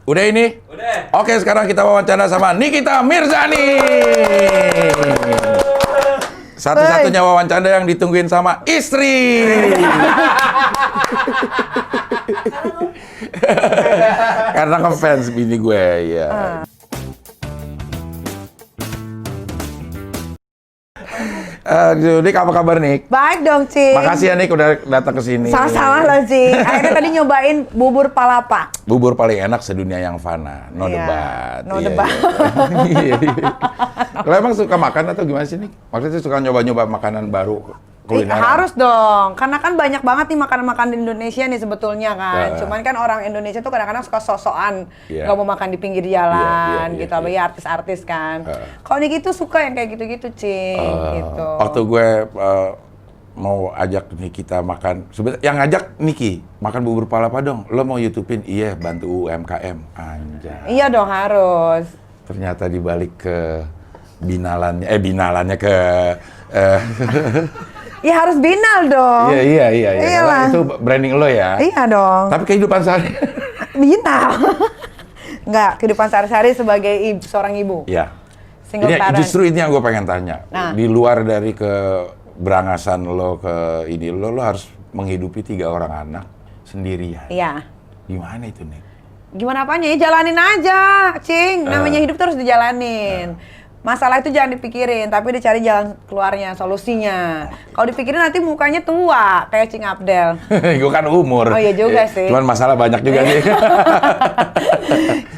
Udah ini? Udah. Oke, sekarang kita wawancara sama Nikita Mirzani. Satu-satunya wawancara yang ditungguin sama istri. Karena ngefans bini gue, ya. Nik, apa kabar, Nik? Baik dong, Cing. Makasih ya, Nik, udah datang ke sini. Sama-sama loh, Cing. Akhirnya tadi nyobain bubur palapa. Bubur paling enak sedunia yang fana. No Iya, debat. no Iya, debat. Iya, iya. Kalau emang suka makan atau gimana sih, Nik? Maksudnya suka nyoba-nyoba makanan baru, kuliner? Harus dong, karena kan banyak banget nih makanan-makanan di Indonesia nih sebetulnya kan. Cuman kan orang Indonesia tuh kadang-kadang suka sosokan, nggak mau makan di pinggir jalan gitu, apalagi artis-artis kan. Kalau Niki tuh suka yang kayak gitu-gitu, Cing. Gitu. Waktu gue mau ajak Nikita makan, yang ngajak Niki makan bubur palapa dong. Lo mau YouTubein? Iya, bantu UMKM. Anjay. Iya dong, harus. Ternyata dibalik ke binalannya ke Ya harus binal dong. Iya. Iyalah. Karena itu branding lo ya. Iya dong. Tapi kehidupan sehari. Binal. Enggak, kehidupan sehari-hari sebagai seorang ibu. Iya. Single Ini parent. justru ini yang gue pengen tanya. Nah. Di luar dari keberangasan lo ke ini, lo harus menghidupi 3 orang anak sendirian. Iya. Gimana itu, Nik? Gimana apanya ya? Jalanin aja, Cing. Namanya hidup terus dijalanin. Masalah itu jangan dipikirin, tapi dicari jalan keluarnya, solusinya. Kalau dipikirin nanti mukanya tua, kayak Cing Abdel. Gue kan umur. Oh iya juga sih. Cuman masalah banyak juga nih.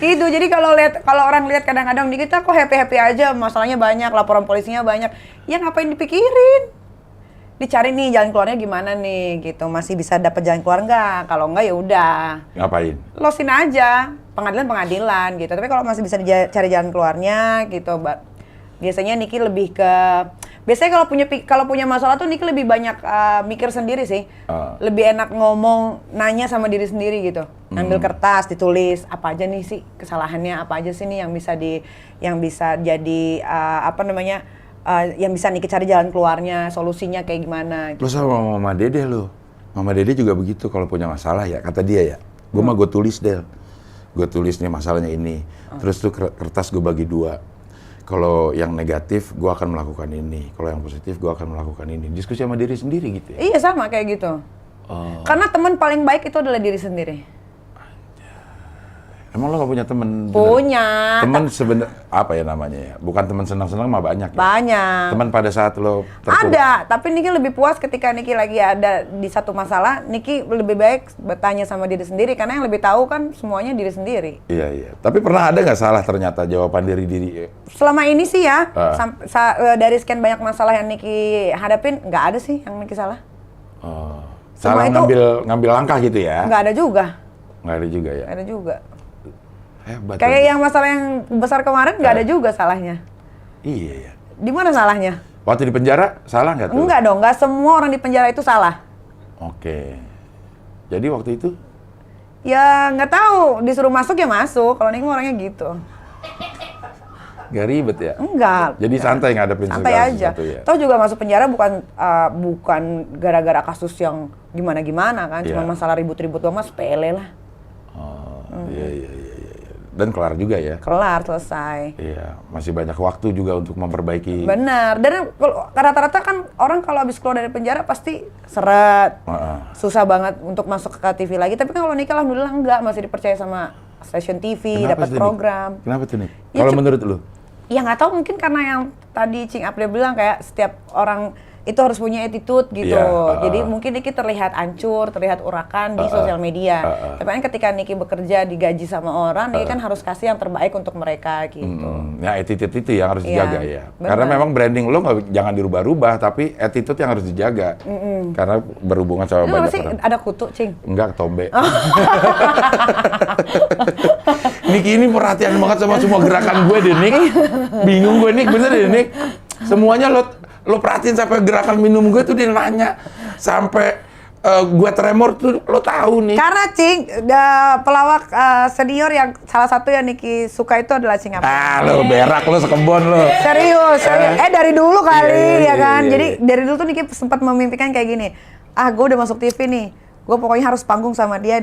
Gitu, jadi kalau orang lihat kadang-kadang kita kok happy-happy aja, masalahnya banyak, laporan polisinya banyak. Ya ngapain dipikirin? Dicari nih jalan keluarnya gimana nih, gitu. Masih bisa dapat jalan keluar nggak? Kalau nggak ya udah. Ngapain? Losin aja, pengadilan gitu. Tapi kalau masih bisa cari jalan keluarnya gitu, biasanya Niki lebih ke biasanya kalau punya masalah tuh Niki lebih banyak mikir sendiri sih. Lebih enak ngomong, nanya sama diri sendiri gitu. Ambil kertas, ditulis apa aja nih sih kesalahannya, apa aja sih nih yang bisa jadi yang bisa Niki cari jalan keluarnya, solusinya kayak gimana. Lo sama Mama Dede lo. Mama Dede juga begitu kalau punya masalah ya, kata dia ya. Gue mah gue tulis, Del. Gue tulis nih masalahnya ini. Terus tuh kertas gue bagi 2. Kalau yang negatif, gue akan melakukan ini. Kalau yang positif, gue akan melakukan ini. Diskusi sama diri sendiri gitu ya? Iya sama kayak gitu. Karena teman paling baik itu adalah diri sendiri. Emang lo gak punya temen? Punya. Temen sebenarnya apa ya namanya ya? Bukan temen senang-senang mah banyak ya? Banyak. Temen pada saat lo terpuruk? Ada, tapi Niki lebih puas ketika Niki lagi ada di satu masalah, Niki lebih baik bertanya sama diri sendiri, karena yang lebih tahu kan semuanya diri sendiri. Iya. Tapi pernah ada nggak salah ternyata jawaban diri? Selama ini sih ya, dari sekian banyak masalah yang Niki hadapin, nggak ada sih yang Niki salah. Salah itu ngambil langkah gitu ya? Nggak ada juga. Nggak ada juga ya? Nggak ada juga. Hebat. Kayak yang masalah yang besar kemarin nggak ada juga salahnya. Iya ya. Di mana salahnya? Waktu di penjara salah nggak tuh? Enggak dong, nggak semua orang di penjara itu salah. Oke. Jadi waktu itu? Ya nggak tahu, disuruh masuk ya masuk. Kalau Niki orangnya gitu. Nggak ribet ya? Enggak. Jadi santai ngadepin santai segala aja. sesuatu ya? Toh juga masuk penjara bukan gara-gara kasus yang gimana-gimana kan, cuma masalah ribut-ribut doang, mas sepele lah. Iya. Dan kelar juga ya? Kelar, selesai. Iya, masih banyak waktu juga untuk memperbaiki. Benar. Dan rata-rata kan orang kalau habis keluar dari penjara pasti seret. Susah banget untuk masuk ke TV lagi. Tapi kan kalau Niki alhamdulillah enggak, masih dipercaya sama stasiun TV, dapat program. Kenapa tuh, Nik? Ya, Kalau menurut lu? Ya nggak tahu, mungkin karena yang tadi Cing Abdel bilang kayak setiap orang itu harus punya attitude gitu. Jadi mungkin Niki terlihat hancur, terlihat urakan di sosial media. Tapi kan ketika Niki bekerja digaji sama orang, Niki kan harus kasih yang terbaik untuk mereka gitu. Ya attitude itu yang harus dijaga ya. Bener. Karena memang branding lo jangan dirubah-rubah, tapi attitude yang harus dijaga. Karena berhubungan sama banyak sih orang. ada kutu, Cing? Enggak, tombe. Niki ini perhatian banget sama semua gerakan gue deh, Nik. Bingung gue, Nik. Bener deh, Nik. Semuanya lo perhatiin sampai gerakan minum gue tuh dia nanya. Sampai gue tremor tuh lo tahu nih. Karena Cing, pelawak senior yang salah satu yang Niki suka itu adalah Cing Abdel. Lo berak lo sekebon lo. Serius. Dari dulu kali Iya. Jadi dari dulu tuh Niki sempat memimpikan kayak gini. Gue udah masuk TV nih. Gue pokoknya harus panggung sama dia,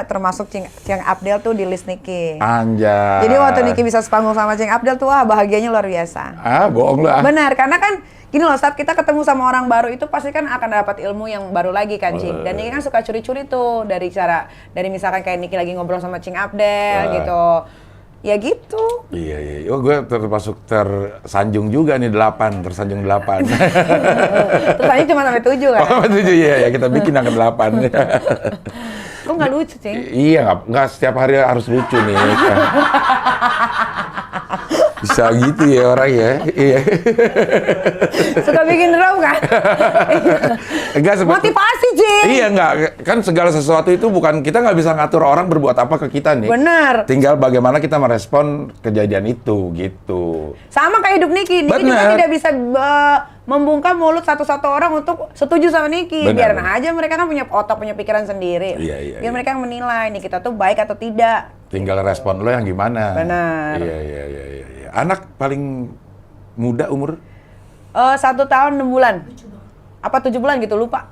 termasuk Cing Abdel tuh di list Niki. Anjay. Jadi waktu Niki bisa sepanggung sama Cing Abdel tuh wah bahagianya luar biasa. Bohong lah. Benar, karena kan gini loh, saat kita ketemu sama orang baru itu pasti kan akan dapat ilmu yang baru lagi kan, Cing. Dan Niki kan suka curi-curi tuh dari misalkan kayak Niki lagi ngobrol sama Cing Abdel gitu. Ya gitu. Iya. Oh, gue termasuk tersanjung juga nih 8, tersanjung 8. Terus aja cuma sampai 7 kan? Oh, sampai 7 ya, kita bikin angka 8. Kok nggak lucu, Cing? Iya, nggak setiap hari harus lucu nih. Bisa gitu ya orang ya. Iya. Suka bikin drama kan? Enggak, motivasi, Cing. Iya, enggak. Kan segala sesuatu itu bukan, kita nggak bisa ngatur orang berbuat apa ke kita nih. Bener. Tinggal bagaimana kita merespon kejadian itu, gitu. Sama kayak hidup Niki. Niki juga tidak bisa membungkam mulut satu-satu orang untuk setuju sama Niki. Biarin aja, mereka kan punya otak, punya pikiran sendiri. Iya. Biar mereka yang menilai nih kita tuh baik atau tidak. Tinggal respon lo yang gimana. Benar. Iya. Anak paling muda umur? 1 tahun 6 bulan. Apa 7 bulan gitu, lupa.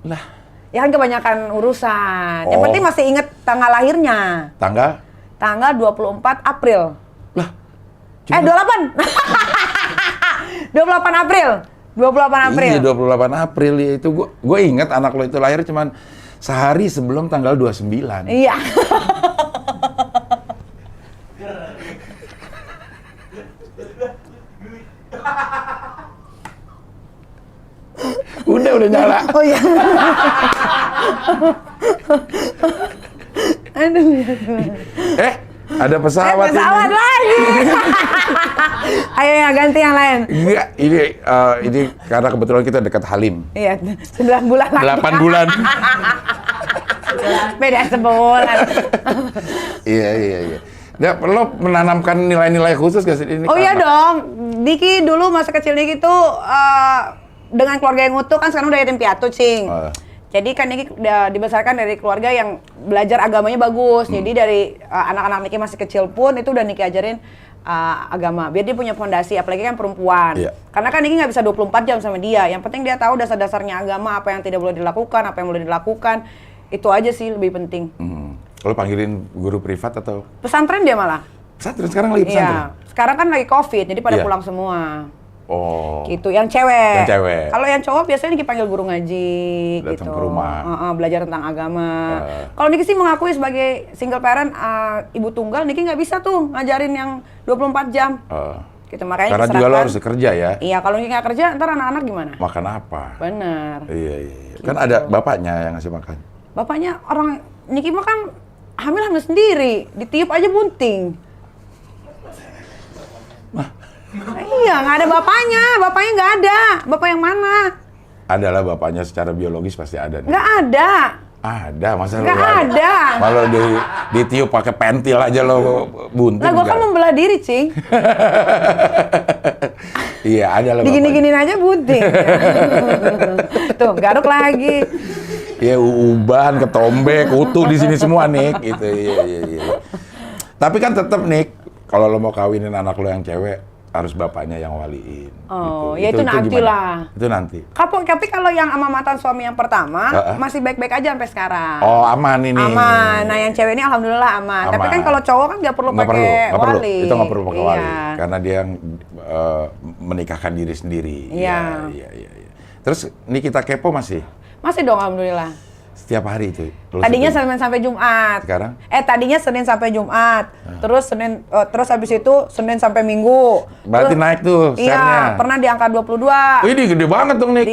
Lah. Ya kan kebanyakan urusan. Yang penting masih inget tanggal lahirnya. Tanggal? Tanggal 24 April. Lah. 28. 28 April. 28 April. Iya, 28 April ya itu. Gue inget anak lo itu lahir cuman sehari sebelum tanggal 29. Iya. Udah nyala. Oh iya. Aduh. Ada pesawat pesawat ini. lagi. Ayo ya, ganti yang lain. Enggak, ini karena kebetulan kita dekat Halim. Iya, 9 bulan lagi. 8 bulan. Beda sebulan. Iya. Nah, lo menanamkan nilai-nilai khusus gak sih ini? Oh iya dong. Niki dulu masa kecil Niki tuh dengan keluarga yang utuh, kan sekarang udah yatim piatu, Cing. Jadi kan Niki dibesarkan dari keluarga yang belajar agamanya bagus. Jadi dari anak-anak Niki masih kecil pun itu udah Niki ajarin agama. Biar dia punya fondasi, apalagi kan perempuan. Iya. Karena kan Niki nggak bisa 24 jam sama dia. Yang penting dia tahu dasar-dasarnya agama, apa yang tidak boleh dilakukan, apa yang boleh dilakukan. Itu aja sih lebih penting. Lo panggilin guru privat atau? Pesantren dia malah. Pesantren, sekarang lagi pesantren? Iya. Sekarang kan lagi COVID, jadi pada Iya. pulang semua. Oh. Gitu, yang cewek. Yang cewek. Kalau yang cowok biasanya dipanggil guru ngaji. Datang gitu. ke rumah. Belajar tentang agama. Kalau Niki sih mengakui sebagai single parent, ibu tunggal, Niki nggak bisa tuh ngajarin yang 24 jam. Gitu, makanya karena juga lo harus kerja ya? Iya, kalau Niki nggak kerja, ntar anak-anak gimana? Makan apa? Bener. Iya. Kan ada bapaknya yang ngasih makan. Bapaknya orang, Niki mah kan hamil sendiri, ditiup aja bunting. Iya, nggak ada bapaknya nggak ada. Bapak yang mana? Adalah bapaknya secara biologis pasti ada nih. Nggak ada. Ada, masa Nggak lo ada. Kalau ditiup pakai pentil aja lo bunting. Lah, gua kan membelah diri, Cing. Iya, ada lah bapaknya. Digini-giniin aja bunting. Tuh, garuk lagi. Iya, uban, ketombe, kutu di sini semua, Nik. Gitu, iya. Tapi kan tetap, Nik, kalau lo mau kawinin anak lo yang cewek, harus bapaknya yang waliin. Oh, gitu. ya itu nanti gimana? lah. Itu nanti. Tapi kalau yang sama mantan suami yang pertama, masih baik-baik aja sampai sekarang. Oh, aman ini. Aman. Nah, yang cewek ini alhamdulillah aman. Tapi kan kalau cowok kan nggak perlu pakai wali. Itu nggak perlu pakai Iya. wali. Karena dia yang menikahkan diri sendiri. Iya. Terus ini kita kepo masih? Masih dong, alhamdulillah. Setiap hari itu? Tadinya Senin sampai Jumat. Sekarang? Tadinya Senin sampai Jumat. Terus habis itu Senin sampai Minggu. Berarti naik tuh share-nya. Iya, pernah di angka 22. Ini gede banget dong, Nik.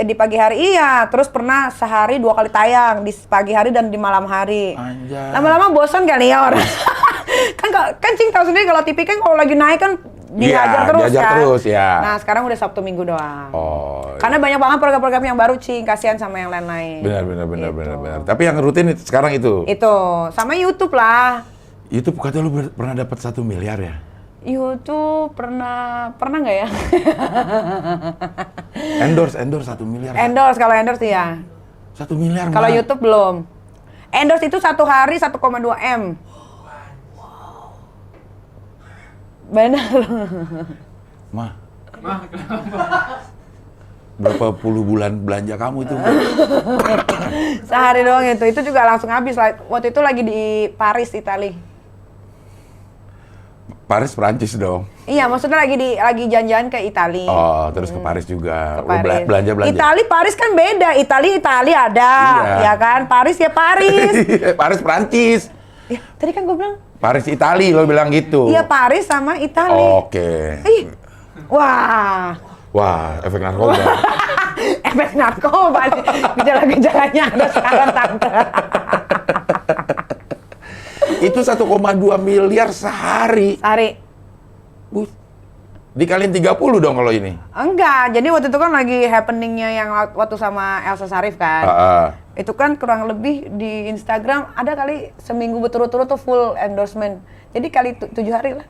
Di pagi hari iya, terus pernah sehari 2 kali tayang, di pagi hari dan di malam hari. Anjay. Lama-lama bosan kali ya orang. kan Cing tahu sendiri kalau TV kan kalau lagi naik kan dihajar terus dihajar kan. terus, ya. Nah, sekarang udah Sabtu Minggu doang. Oh. Karena banyak banget program-program yang baru, Cing, kasihan sama yang lain-lain. Benar. Tapi yang rutin sekarang itu. Itu sama YouTube lah. YouTube kata lu pernah dapat 1 miliar ya? YouTube pernah nggak ya? Endorse 1 miliar. Kalau endorse ya. 1 miliar. Kalau Mak. YouTube belum. Endorse itu 1 hari 1,2 M. Benar. Mah, berapa puluh bulan belanja kamu itu? Sehari doang itu juga langsung habis. Waktu itu lagi di Paris, Italia. Paris, Perancis dong. Iya, maksudnya lagi jalan-jalan ke Italia. Oh, terus ke Paris juga. Ke Paris. Belanja. Italia, Paris kan beda. Italia ada, Iya. ya kan? Paris ya Paris. Paris, Perancis. Ya, tadi kan gue bilang. Paris, Italia, lo bilang gitu. Iya, Paris sama Italia. Oke. Ih, wah. Wah, efek narkoba. Efek narkoba. Gejala-gejalanya ada sekarang, Tante. Itu 1,2 miliar sehari. Sehari. Dikaliin 30 dong kalau ini. Enggak, jadi waktu itu kan lagi happeningnya yang waktu sama Elsa Syarif kan. Itu kan kurang lebih di Instagram ada kali seminggu berturut-turut tuh full endorsement. Jadi kali 7 hari lah.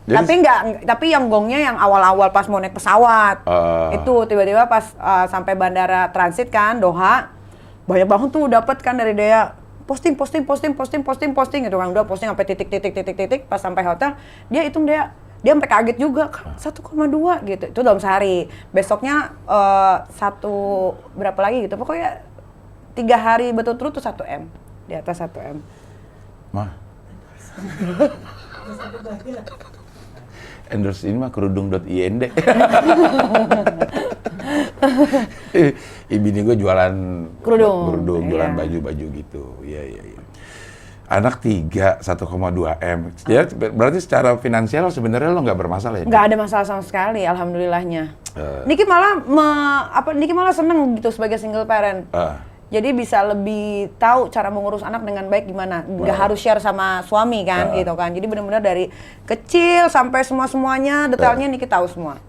Jadi, tapi yang gongnya yang awal-awal pas mau naik pesawat. Itu tiba-tiba pas sampai bandara transit kan Doha, banyak banget tuh dapat kan dari dia posting gitu kan, udah posting sampai titik pas sampai hotel dia hitung dia sampai kaget juga 1,2 gitu itu dalam sehari. Besoknya berapa lagi gitu, pokoknya 3 hari berturut-turut tuh 1 M, di atas 1 M. Mah endorse ini mah kerudung.ind. Bini gue jualan kerudung, jualan baju-baju gitu. Iya. Anak 3, 1,2 M. Ya, berarti secara finansial sebenarnya lo nggak bermasalah ya? Nggak ada masalah sama sekali, alhamdulillahnya. Niki malah seneng gitu sebagai single parent. Jadi bisa lebih tahu cara mengurus anak dengan baik gimana. Nggak harus share sama suami kan, gitu kan. Jadi benar-benar dari kecil sampai semuanya detailnya Niki tahu semua.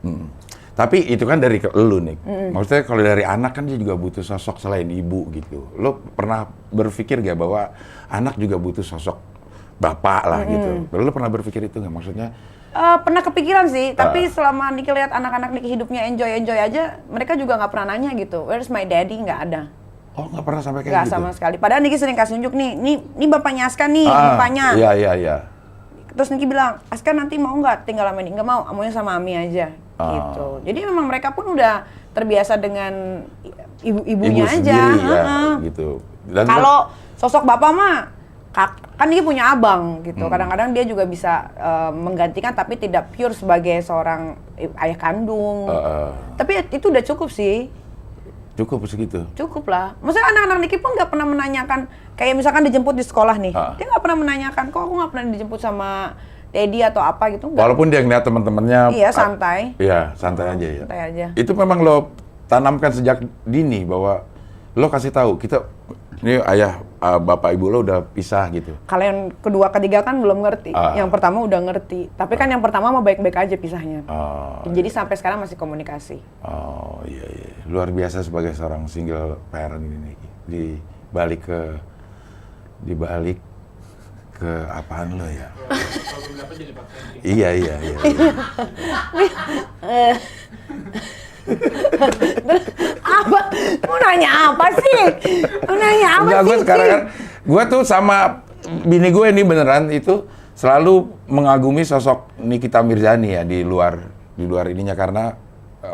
Tapi itu kan dari lu nih. Maksudnya kalau dari anak kan dia juga butuh sosok selain ibu gitu. Lo pernah berpikir gak bahwa anak juga butuh sosok bapak lah gitu? Lo pernah berpikir itu nggak? Maksudnya? Pernah kepikiran sih, tapi selama Niki lihat anak-anak Niki hidupnya enjoy aja, mereka juga nggak pernah nanya gitu. Where's my daddy? Nggak ada. Oh, nggak pernah sampai kayak nggak gitu? Nggak sama sekali. Padahal Niki sering kasih unjuk nih bapaknya Aska nih, bapaknya. Iya. Terus Niki bilang, Aska nanti mau nggak tinggal sama ini? Nggak mau, maunya sama Ami aja. Gitu. Jadi memang mereka pun udah terbiasa dengan ibu-ibunya aja. Sendiri, ya, gitu. Kalau sosok bapak mah, kan Niki punya abang gitu. Kadang-kadang dia juga bisa menggantikan, tapi tidak pure sebagai seorang ayah kandung. Tapi itu udah cukup sih. Cukup segitu? Cukup lah. Maksudnya anak-anak Niki pun nggak pernah menanyakan, kayak misalkan dijemput di sekolah nih, dia nggak pernah menanyakan, kok aku nggak pernah dijemput sama Daddy atau apa gitu. Enggak. Walaupun dia ngeliat teman-temannya. Iya, santai. Iya, santai aja ya. Santai aja. Itu memang lo tanamkan sejak dini bahwa lo kasih tahu kita ini ayah bapak ibu lo udah pisah gitu. Kalau yang kedua ketiga kan belum ngerti. Yang pertama udah ngerti. Tapi kan yang pertama mah baik-baik aja pisahnya. Jadi sampai sekarang masih komunikasi. Oh iya. Luar biasa sebagai seorang single parent ini nih. Di balik ke apaan lo ya? Iya. Apa? Mau nanya apa sih? Enggak, gue sekarang kan, gue tuh sama bini gue ini beneran itu selalu mengagumi sosok Nikita Mirzani ya di luar ininya karena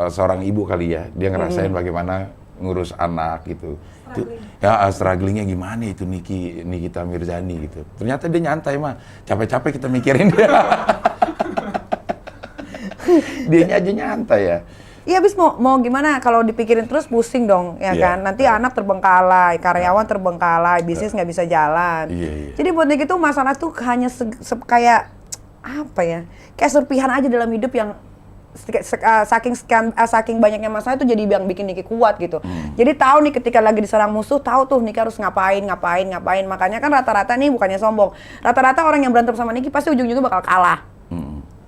seorang ibu kali ya, dia ngerasain bagaimana ngurus anak gitu. Itu, ya strugglingnya gimana itu Nikita Mirzani gitu. Ternyata dia nyantai mah, capek-capek kita mikirin dia. Dianya aja nyantai ya. Iya, habis mau gimana kalau dipikirin terus pusing dong, ya kan? Nanti anak terbengkalai, karyawan terbengkalai, bisnis nggak bisa jalan. Iya. Jadi buat Niki tuh masalah tuh hanya kayak apa ya? Kayak serpihan aja dalam hidup yang saking banyaknya masalah itu jadi yang bikin Niki kuat gitu. Jadi tahu nih ketika lagi diserang musuh, tahu tuh Niki harus ngapain. Makanya kan rata-rata nih bukannya sombong. Rata-rata orang yang berantem sama Niki pasti ujung-ujungnya bakal kalah.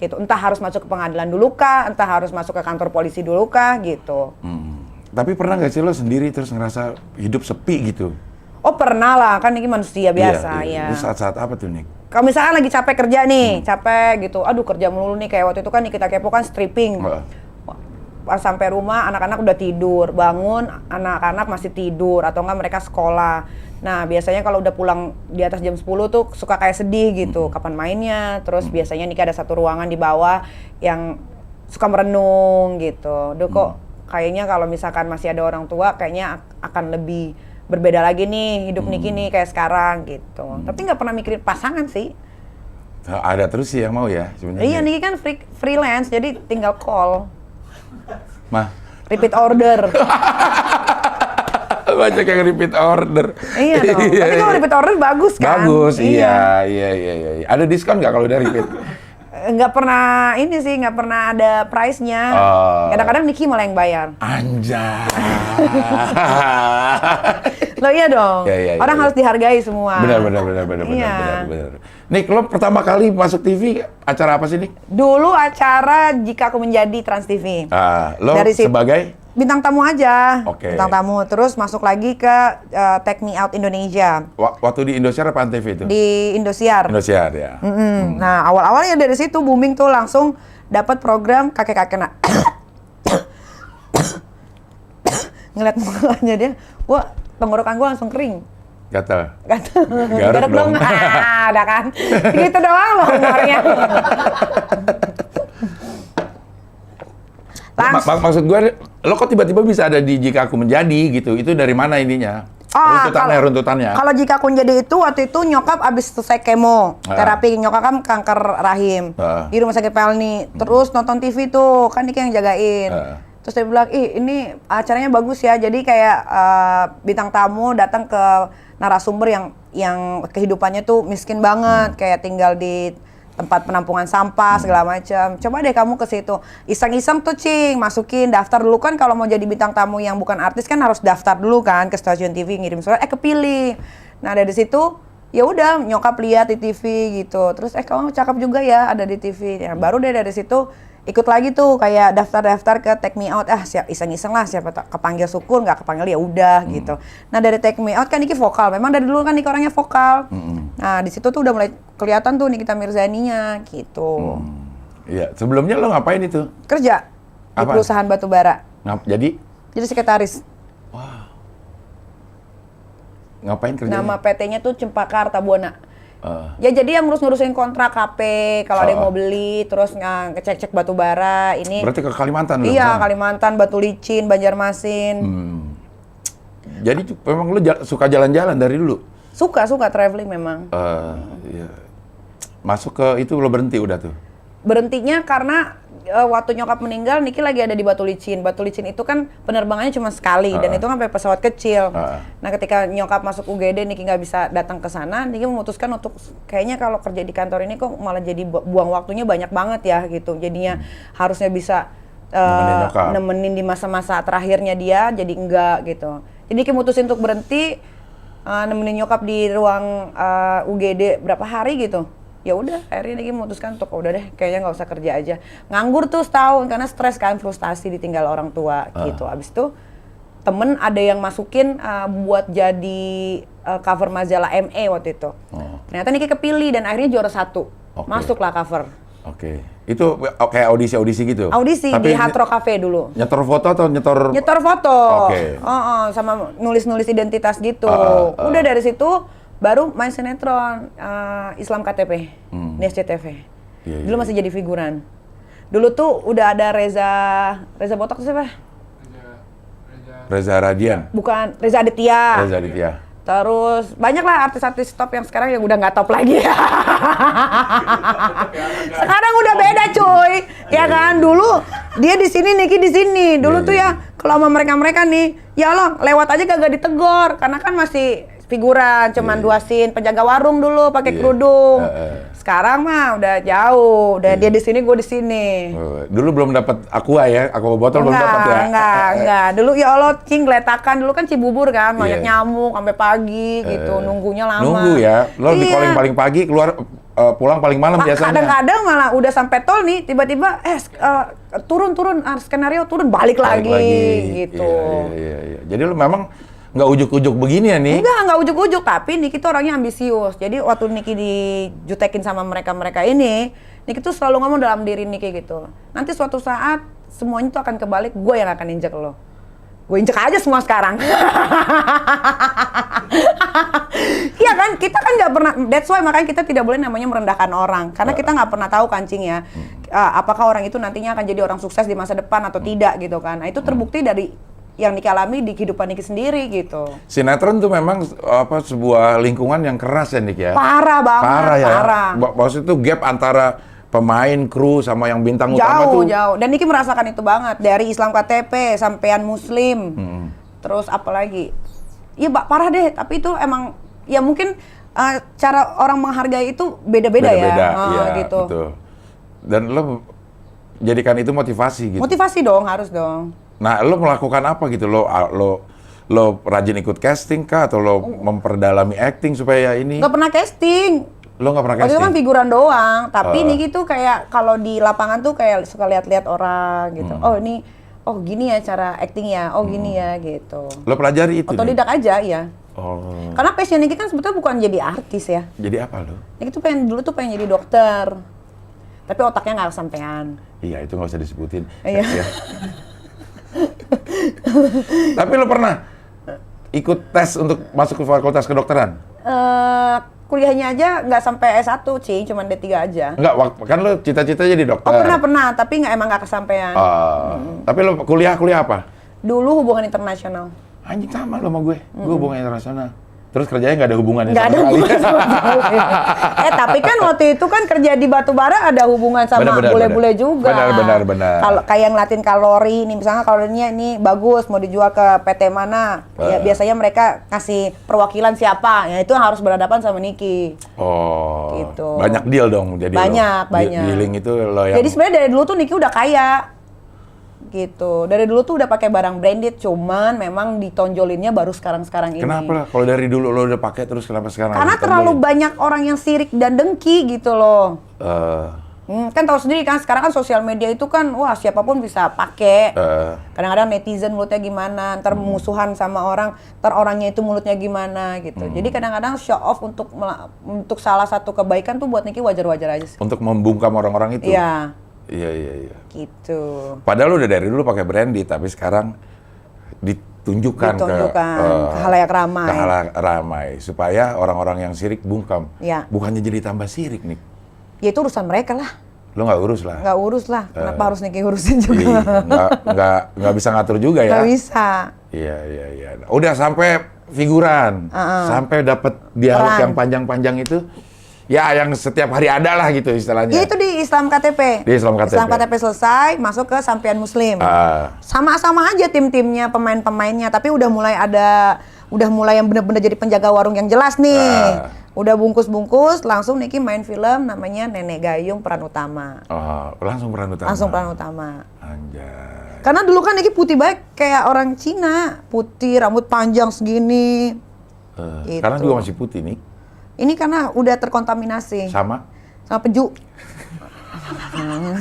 Gitu. Entah harus masuk ke pengadilan dulu kah, entah harus masuk ke kantor polisi dulu kah gitu. Tapi pernah nggak sih lo sendiri terus ngerasa hidup sepi gitu? Oh pernah lah, kan Niki manusia biasa ya. Itu saat-saat apa tuh, Nik? Kalau misalkan lagi capek kerja nih, capek gitu, aduh kerja melulu nih, kayak waktu itu kan Nikita Kepo kan stripping. Pas sampai rumah anak-anak udah tidur, bangun anak-anak masih tidur atau enggak mereka sekolah. Nah biasanya kalau udah pulang di atas jam 10 tuh suka kayak sedih gitu, kapan mainnya. Terus biasanya Niki ada satu ruangan di bawah yang suka merenung gitu. Duh kok kayaknya kalau misalkan masih ada orang tua, kayaknya akan lebih berbeda lagi nih hidup Niki nih kayak sekarang gitu. Tapi nggak pernah mikirin pasangan sih. Ada terus sih yang mau ya sebenarnya. Iya, Niki kan freelance, jadi tinggal call. Mah, Repeat order. banyak yang repeat order. Iya dong. Tapi kalau repeat order bagus kan? Bagus, iya. Ada diskon nggak kalau udah repeat? Nggak pernah ini sih, nggak pernah ada price-nya. Kadang-kadang Niki malah yang bayar. Anjay. Loh iya dong. Iya, Orang harus dihargai semua. Benar. Iya. Nik, lo pertama kali masuk TV acara apa sih, Nik? Dulu acara Jika Aku Menjadi Trans TV. Lo Dari sebagai? Bintang tamu aja. Oke. Bintang tamu. Terus masuk lagi ke Take Me Out Indonesia. Waktu di Indosiar apa TV itu? Di Indosiar. Indosiar ya. Nah, awal-awalnya dari situ booming tuh, langsung dapat program kakek-kakek ngeliat mukanya dia, wah tenggorokan gue langsung kering. Gatal. Garuk dong. Udah kan. Gitu doang loh humornya. Maksud gue, lo kok tiba-tiba bisa ada di Jika Aku Menjadi gitu? Itu dari mana ininya? Runtutannya. Kalau Jika Aku Menjadi itu, waktu itu nyokap abis selesai kemo, terapi, nyokap kan kanker rahim di rumah sakit Pelni. Terus nonton TV tuh, kan Niki yang jagain. Terus dia bilang, ini acaranya bagus ya. Jadi kayak bintang tamu datang ke narasumber yang kehidupannya tuh miskin banget, kayak tinggal di tempat penampungan sampah segala macam. Coba deh kamu ke situ. Iseng-iseng tuh Cing, masukin daftar dulu kan, kalau mau jadi bintang tamu yang bukan artis kan harus daftar dulu kan ke stasiun TV, ngirim surat, kepilih. Nah, dari situ ya udah nyokap lihat di TV gitu. Terus kamu cakep juga ya ada di TV. Ya, baru deh dari situ ikut lagi tuh kayak daftar-daftar ke Take Me Out. Iseng-iseng lah, siapa kepanggil syukur, nggak kepanggil ya udah gitu. Nah, dari Take Me Out kan Niki vokal. Memang dari dulu kan Niki orangnya vokal. Nah, di situ tuh udah mulai kelihatan tuh Nikita Mirzaninya gitu. Iya, sebelumnya lo ngapain itu? Kerja di perusahaan batubara. Jadi sekretaris. Wow. Ngapain kerjanya? Nama PT-nya tuh Cempaka Arta Buana. Ya jadi yang ngurus-ngurusin kontrak KP, kalau ada yang mau beli, terus ngecek-cek batu bara, ini. Berarti ke Kalimantan? Iya, Kalimantan, Batu Licin, Banjarmasin. Jadi memang lu suka jalan-jalan dari dulu? Suka traveling memang. Iya. Masuk ke itu lo berhenti udah tuh? Berhentinya karena waktu nyokap meninggal, Niki lagi ada di Batu Licin. Batu Licin itu kan penerbangannya cuma sekali, dan itu kan pakai pesawat kecil. Nah, ketika nyokap masuk UGD, Niki nggak bisa datang ke sana. Niki memutuskan untuk kayaknya kalau kerja di kantor ini kok malah jadi buang waktunya banyak banget ya gitu. Jadinya harusnya bisa nemenin di masa-masa terakhirnya dia, jadi enggak gitu. Jadi Niki mutusin untuk berhenti, nemenin nyokap di ruang UGD berapa hari gitu. Ya udah, akhirnya Niki memutuskan untuk udah deh, kayaknya nggak usah kerja aja. Nganggur tuh setahun karena stres kan, frustasi ditinggal orang tua gitu. Abis itu temen ada yang masukin buat jadi cover majalah ME waktu itu. Ternyata Niki kepilih dan akhirnya juara 1. Masuklah cover. Itu kayak audisi gitu? Audisi. Tapi di Hatro Cafe dulu. Nyetor foto atau nyetor? Nyetor foto. Sama nulis-nulis identitas gitu. Udah dari situ baru main sinetron Islam KTP di SCTV. Dulu masih jadi figuran. Dulu tuh udah ada Reza Botok siapa? Reza Radian. Bukan, Reza Aditya. Reza Aditya. Terus banyak lah artis-artis top yang sekarang yang udah nggak top lagi. Sekarang udah beda cuy, ya kan? Dulu dia di sini, Niki di sini. Dulu tuh ya kalau sama mereka nih, ya Allah lewat aja kagak ditegor karena kan masih figuran, cuman 2 scene, penjaga warung dulu pakai kerudung. Sekarang mah udah jauh, udah dia di sini, gue di sini. Dulu belum dapat aqua ya, aqua botol belum dapat ya? Enggak. Dulu ya Allah, Cing, geletakan. Dulu kan Cibubur kan, banyak nyamuk sampai pagi gitu, nunggunya lama. Nunggu ya, lo di calling paling pagi, keluar pulang paling malam biasanya. Kadang-kadang malah udah sampai tol nih, tiba-tiba turun, skenario turun, balik lagi gitu. Iya. Jadi lo memang nggak ujuk-ujuk begini ya nih? Nggak ujuk-ujuk, tapi Niki tuh orangnya ambisius. Jadi waktu Niki dijutekin sama mereka ini, Niki tuh selalu ngomong dalam diri Niki gitu. Nanti suatu saat semuanya tuh akan kebalik, gue yang akan injek lo. Gue injek aja semua sekarang. Iya kan, kita kan nggak pernah, that's why makanya kita tidak boleh namanya merendahkan orang. Karena kita nggak pernah tahu kancing ya, apakah orang itu nantinya akan jadi orang sukses di masa depan atau tidak gitu kan. Nah itu terbukti dari yang Niki alami di kehidupan Niki sendiri gitu. Sinetron tuh memang sebuah lingkungan yang keras ya, Nik ya? Parah banget, Parah ya? parah. Maksudnya itu gap antara pemain, kru, sama yang bintang utama tuh. Jauh. Dan Niki merasakan itu banget. Dari Islam KTP, sampean Muslim. Terus apa lagi? Iya, parah deh. Tapi itu emang, ya mungkin cara orang menghargai itu beda-beda ya. Iya, gitu. betul. Dan lo jadikan itu motivasi gitu. Motivasi dong, harus dong. Nah, lo melakukan apa gitu? Lo rajin ikut casting kah? Atau lo memperdalami acting supaya ini? Nggak pernah casting. Lo nggak pernah Waktu itu casting? kan figuran doang, tapi Niki tuh kayak kalau di lapangan tuh kayak suka lihat-lihat orang gitu. Oh ini, oh gini ya cara actingnya, oh gini ya gitu. Lo pelajari itu? Otodidak aja ya. Oh. Karena passion Niki kan sebetulnya bukan jadi artis ya. Jadi apa lo? Niki tuh dulu tuh pengen jadi dokter, tapi otaknya nggak kesampean. Iya, itu nggak usah disebutin. Iya. Ya. Tapi lo pernah ikut tes untuk masuk ke fakultas kedokteran? Kuliahnya aja nggak sampai S1, Cing, cuman D3 aja. Enggak, kan lo cita-cita jadi dokter. Oh pernah, tapi emang nggak kesampean. Tapi lo kuliah apa? Dulu hubungan internasional. Anjing sama lo sama gue. Gue hubungan internasional. Terus kerjanya nggak ada hubungannya Nggak sama ada sekali. hubungan sama sekali. Tapi kan waktu itu kan kerja di batubara ada hubungan sama bule-bule juga. Benar. Kalau kayak ngelatin kalori nih, misalnya kalorinya ini bagus, mau dijual ke PT mana, ya biasanya mereka kasih perwakilan siapa, ya itu harus berhadapan sama Niki. Oh, gitu. Banyak deal dong jadi banyak. Dealing itu lo yang... Jadi sebenarnya dari dulu tuh Niki udah kaya. Gitu. Dari dulu tuh udah pakai barang branded, cuman memang ditonjolinnya baru sekarang-sekarang ini. Kenapa? Kalau dari dulu lo udah pakai terus kenapa sekarang? Karena terlalu banyak orang yang sirik dan dengki gitu loh. Kan tahu sendiri kan sekarang kan sosial media itu kan wah siapapun bisa pakai. Kadang-kadang netizen mulutnya gimana, ntar musuhan sama orang, ntar orangnya itu mulutnya gimana gitu. Jadi kadang-kadang show off untuk salah satu kebaikan tuh buat Niki wajar-wajar aja sih. Untuk membungkam orang-orang itu. Iya. Iya. Gitu. Padahal udah dari dulu pakai branded, tapi sekarang ditunjukkan ke halayak ramai. Ke halayak ramai supaya orang-orang yang sirik bungkam. Ya. Bukannya jadi tambah sirik nih. Ya itu urusan mereka lah. Lo nggak urus lah. Nggak urus lah. Kenapa harus Niki urusin juga? Nggak bisa ngatur juga ya. Nggak bisa. Iya. Udah sampai figuran, sampai dapat dialog yang panjang-panjang itu. Ya, yang setiap hari ada lah gitu istilahnya. Ya itu di Islam KTP. Di Islam KTP. Islam KTP selesai, masuk ke Sampean Muslim. Sama-sama aja tim-timnya, pemain-pemainnya, tapi udah mulai yang benar-benar jadi penjaga warung yang jelas nih. Udah bungkus-bungkus, langsung Niki main film namanya Nenek Gayung peran utama. Oh, langsung peran utama. Langsung peran utama. Anjay. Karena dulu kan Niki putih baik kayak orang Cina, putih, rambut panjang segini. Gitu. Karena juga masih putih nih. Ini karena udah terkontaminasi. Sama peju.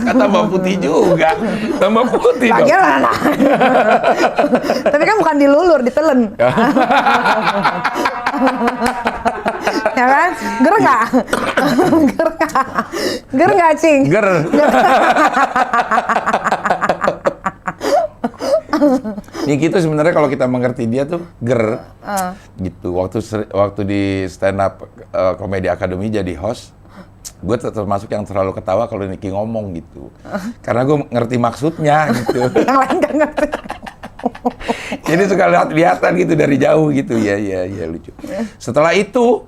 Kan tambah putih juga. Tambah putih dong. Lagian mana? Tapi kan bukan dilulur, ditelen. Ya kan? Ger nggak? Ger nggak, Cing? Ger. Niki itu sebenarnya kalau kita mengerti dia tuh ger, gitu. Waktu di stand up Comedy Academy jadi host, gue termasuk yang terlalu ketawa kalau Niki ngomong gitu, karena gue ngerti maksudnya gitu. Yang lain nggak ngerti. Jadi suka lihat-lihatan gitu dari jauh gitu, ya lucu. Setelah itu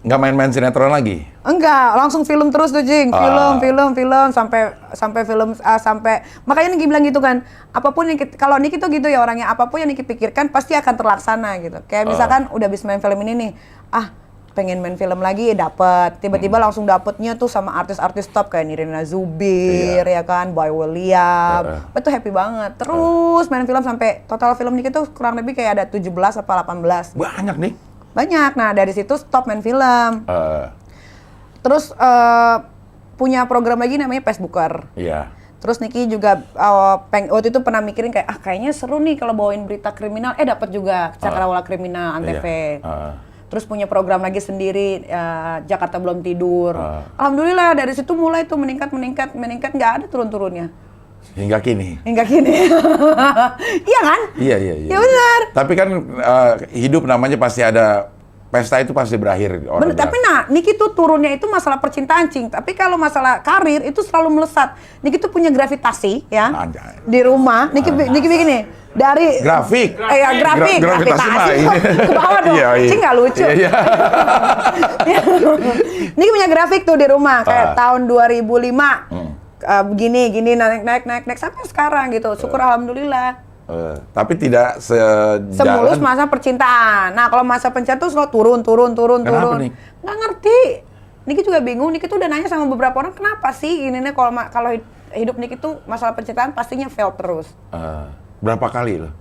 nggak main-main sinetron lagi? Enggak, langsung film terus tuh, Jing. Film sampai film sampai makanya Niki bilang gitu kan. Apapun yang kalau Niki tuh gitu ya orangnya, apapun yang Niki pikirkan pasti akan terlaksana gitu. Kayak misalkan udah habis main film ini nih, pengen main film lagi dapet. Tiba-tiba langsung dapetnya tuh sama artis-artis top kayak Nirina Zubir ya kan, Boy William. Itu happy banget. Terus main film sampai total film Niki tuh kurang lebih kayak ada 17 apa 18. Banyak nih. Banyak. Nah, dari situ stop main film. Terus punya program lagi namanya Facebooker. Iya. Terus Niki juga waktu itu pernah mikirin kayak kayaknya seru nih kalau bawain berita kriminal. Dapat juga Cakrawala Kriminal Antv. Terus punya program lagi sendiri Jakarta Belum Tidur. Alhamdulillah dari situ mulai tuh meningkat nggak ada turun-turunnya. Hingga kini. Hingga kini. Iya kan? Iya. Ya benar. Tapi kan hidup namanya pasti ada, pesta itu pasti berakhir. Bener, tapi Niki tuh turunnya itu masalah percintaan, Cing. Tapi kalau masalah karir itu selalu melesat. Niki tuh punya gravitasi ya. Anjay. Di rumah, Niki bikin nih. Dari grafik. Ya, Gravitasi mah ini. Ke bawah dong. Iya. Cing nggak lucu. Iya. Niki punya grafik tuh di rumah kayak tahun 2005. Begini naik sampai sekarang gitu. Syukur alhamdulillah. Tapi tidak semulus masa percintaan. Nah, kalau masa percintaan tuh selalu turun. Kenapa nih? Nggak ngerti. Niki juga bingung. Niki tuh udah nanya sama beberapa orang, kenapa sih ini nih kalau hidup Niki tuh masalah percintaan pastinya fail terus. Berapa kali loh?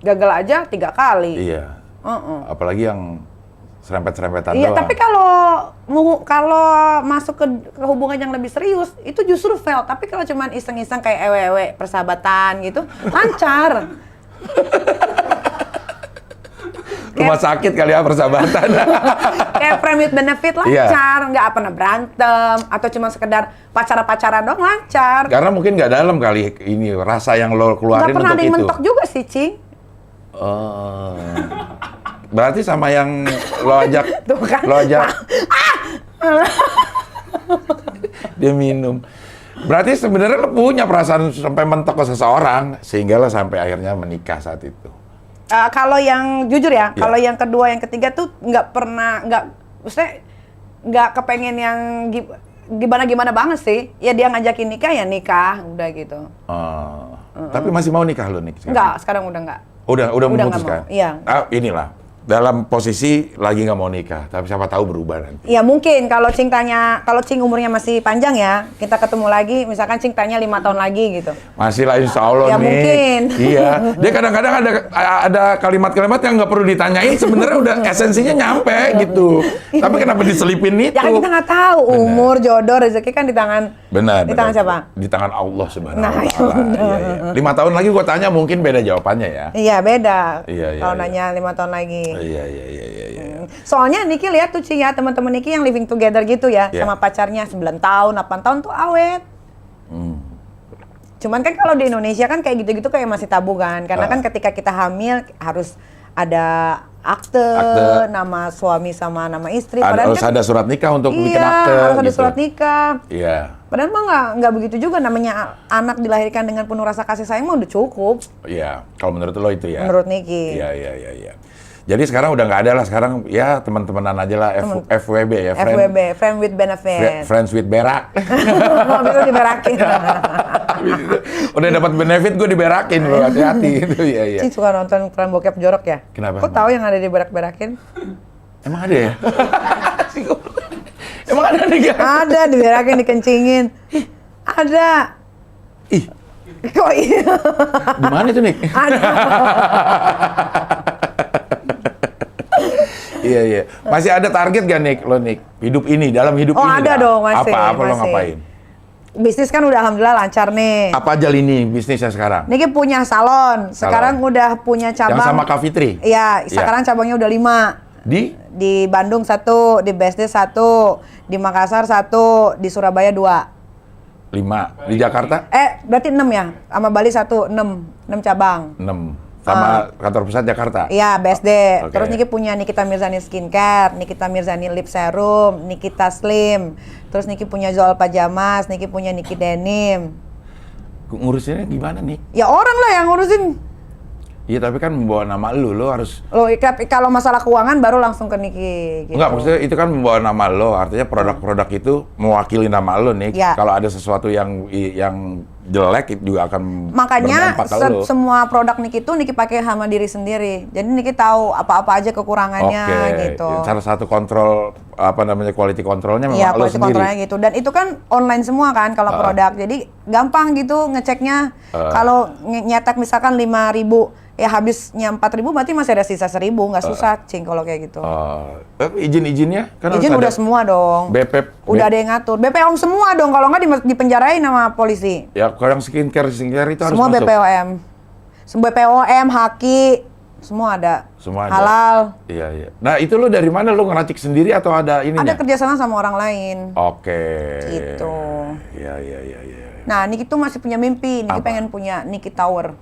Gagal aja 3 kali. Iya. Apalagi yang serempet-serempetan iya, doang. tapi kalau masuk ke hubungan yang lebih serius, itu justru fail. Tapi kalau cuman iseng-iseng kayak ewe-ewe, persahabatan gitu, lancar. Rumah sakit kali ya persahabatan. Kayak friend with benefit lancar, nggak pernah berantem, atau cuma sekedar pacaran doang lancar. Karena mungkin nggak dalam kali ini rasa yang lo keluarin Nggak pernah untuk ada yang itu. mentok juga sih, Cing. Berarti sama yang lo ajak, Tuh kan. Dia minum. Berarti sebenarnya lo punya perasaan sampai mentok ke seseorang sehingga lo sampai akhirnya menikah saat itu. Kalau yang jujur ya, kalau yang kedua, yang ketiga tuh maksudnya nggak kepengen yang gimana banget sih. Ya dia ngajakin nikah ya nikah, udah gitu. Tapi masih mau nikah lo nih? Enggak, sekarang udah enggak. Udah memutuskan. Iya. Inilah dalam posisi lagi nggak mau nikah, tapi siapa tahu berubah nanti. Iya mungkin kalau Cing umurnya masih panjang ya, kita ketemu lagi, misalkan Cing tanya 5 tahun lagi gitu. Masih lah insya Allah ya, nih. Mungkin. Iya. Dia kadang-kadang ada kalimat-kalimat yang nggak perlu ditanyain, sebenarnya udah esensinya nyampe gitu. Tapi kenapa diselipin itu? Ya kan kita nggak tahu, umur, jodoh, rezeki kan di tangan. Benar. Di tangan siapa? Di tangan Allah Subhanahu wa Nah, Ta'ala. Iya. 5 tahun lagi gua tanya mungkin beda jawabannya ya. Iya beda. Iya. Kalau nanya 5 tahun lagi. Iya. Soalnya Niki lihat tuh Ci ya, teman-teman Niki yang living together gitu ya, sama pacarnya 9 tahun, 8 tahun tuh awet. Cuman kan kalau di Indonesia kan kayak gitu-gitu kayak masih tabu kan, karena kan ketika kita hamil harus ada akte, nama suami sama nama istri. Harus ada surat nikah untuk bikin akte. Iya, harus ada gitu. surat nikah. Iya. Padahal mah nggak begitu juga, namanya anak dilahirkan dengan penuh rasa kasih sayang mah udah cukup. Iya, kalau menurut lo itu ya. Menurut Niki. Iya. Jadi sekarang udah nggak ada lah, sekarang ya teman-temanan aja lah, FWB ya. FWB, friend with benefit. Friends with berak. Bisa diberakin. Udah dapat benefit gue diberakin lo, hati-hati itu ya. Ci suka nonton iklan bokep jorok ya? Kenapa? Kok tahu yang ada di berak-berakin? Emang ada ya? Emang ada nih gak? Ada, diberakin, dikencingin. Ada. Ih, Kok iya? di mana itu Nick? Ada. Iya. Masih ada target gak Nick, lo Nick? Hidup ini, dalam hidup ini. Ada dong, masih. Apa lo masih. ngapain? Bisnis kan udah alhamdulillah lancar nih. Apa aja lini bisnisnya sekarang? Niki punya salon. Sekarang udah punya cabang. Yang sama Kak Fitri? Iya, sekarang cabangnya udah 5. Di Bandung 1, di BSD 1, di Makassar 1, di Surabaya 2. 5. Di Jakarta? Berarti 6 ya? Sama Bali 1, 6 cabang. 6. Sama kantor pusat Jakarta? Iya, BSD. Okay. Terus Niki punya Nikita Mirzani Skincare, Nikita Mirzani Lip Serum, Nikita Slim. Terus Niki punya Zoal Pajamas, Niki punya Niki Denim. Ngurusinnya gimana nih? Ya orang lah yang ngurusin. Iya, tapi kan membawa nama lo harus... Lo kalau masalah keuangan baru langsung ke Niki gitu. Enggak, maksudnya itu kan membawa nama lo, artinya produk-produk itu mewakili nama lo nih. Ya. Kalau ada sesuatu yang jelek itu juga akan makanya berdampak ke lo. semua produk Niki itu Niki pakai sama diri sendiri. Jadi Niki tahu apa-apa aja kekurangannya gitu. Salah satu kontrol quality controlnya memang Iya, lo quality sendiri. controlnya gitu. Dan itu kan online semua kan kalau produk. Jadi gampang gitu ngeceknya. Kalau nyetak misalkan 5.000 ya habisnya 4.000 berarti masih ada sisa 1.000, nggak susah Cing kalau kayak gitu. Izin-izinnya kan izin udah semua dong. BPOM udah ada yang ngatur. BPOM semua dong, kalau nggak dipenjarain sama polisi. Ya kalau yang skincare itu harus semua masuk. BPOM. Semua BPOM, Haki, semua ada. Semua ada. Halal. Iya. Nah itu lo dari mana, lo ngeracik sendiri atau ada ininya? Ada kerjasama sama orang lain. Oke. Gitu. Iya. Nah, Niki tuh masih punya mimpi. Niki Apa? pengen punya Niki Tower.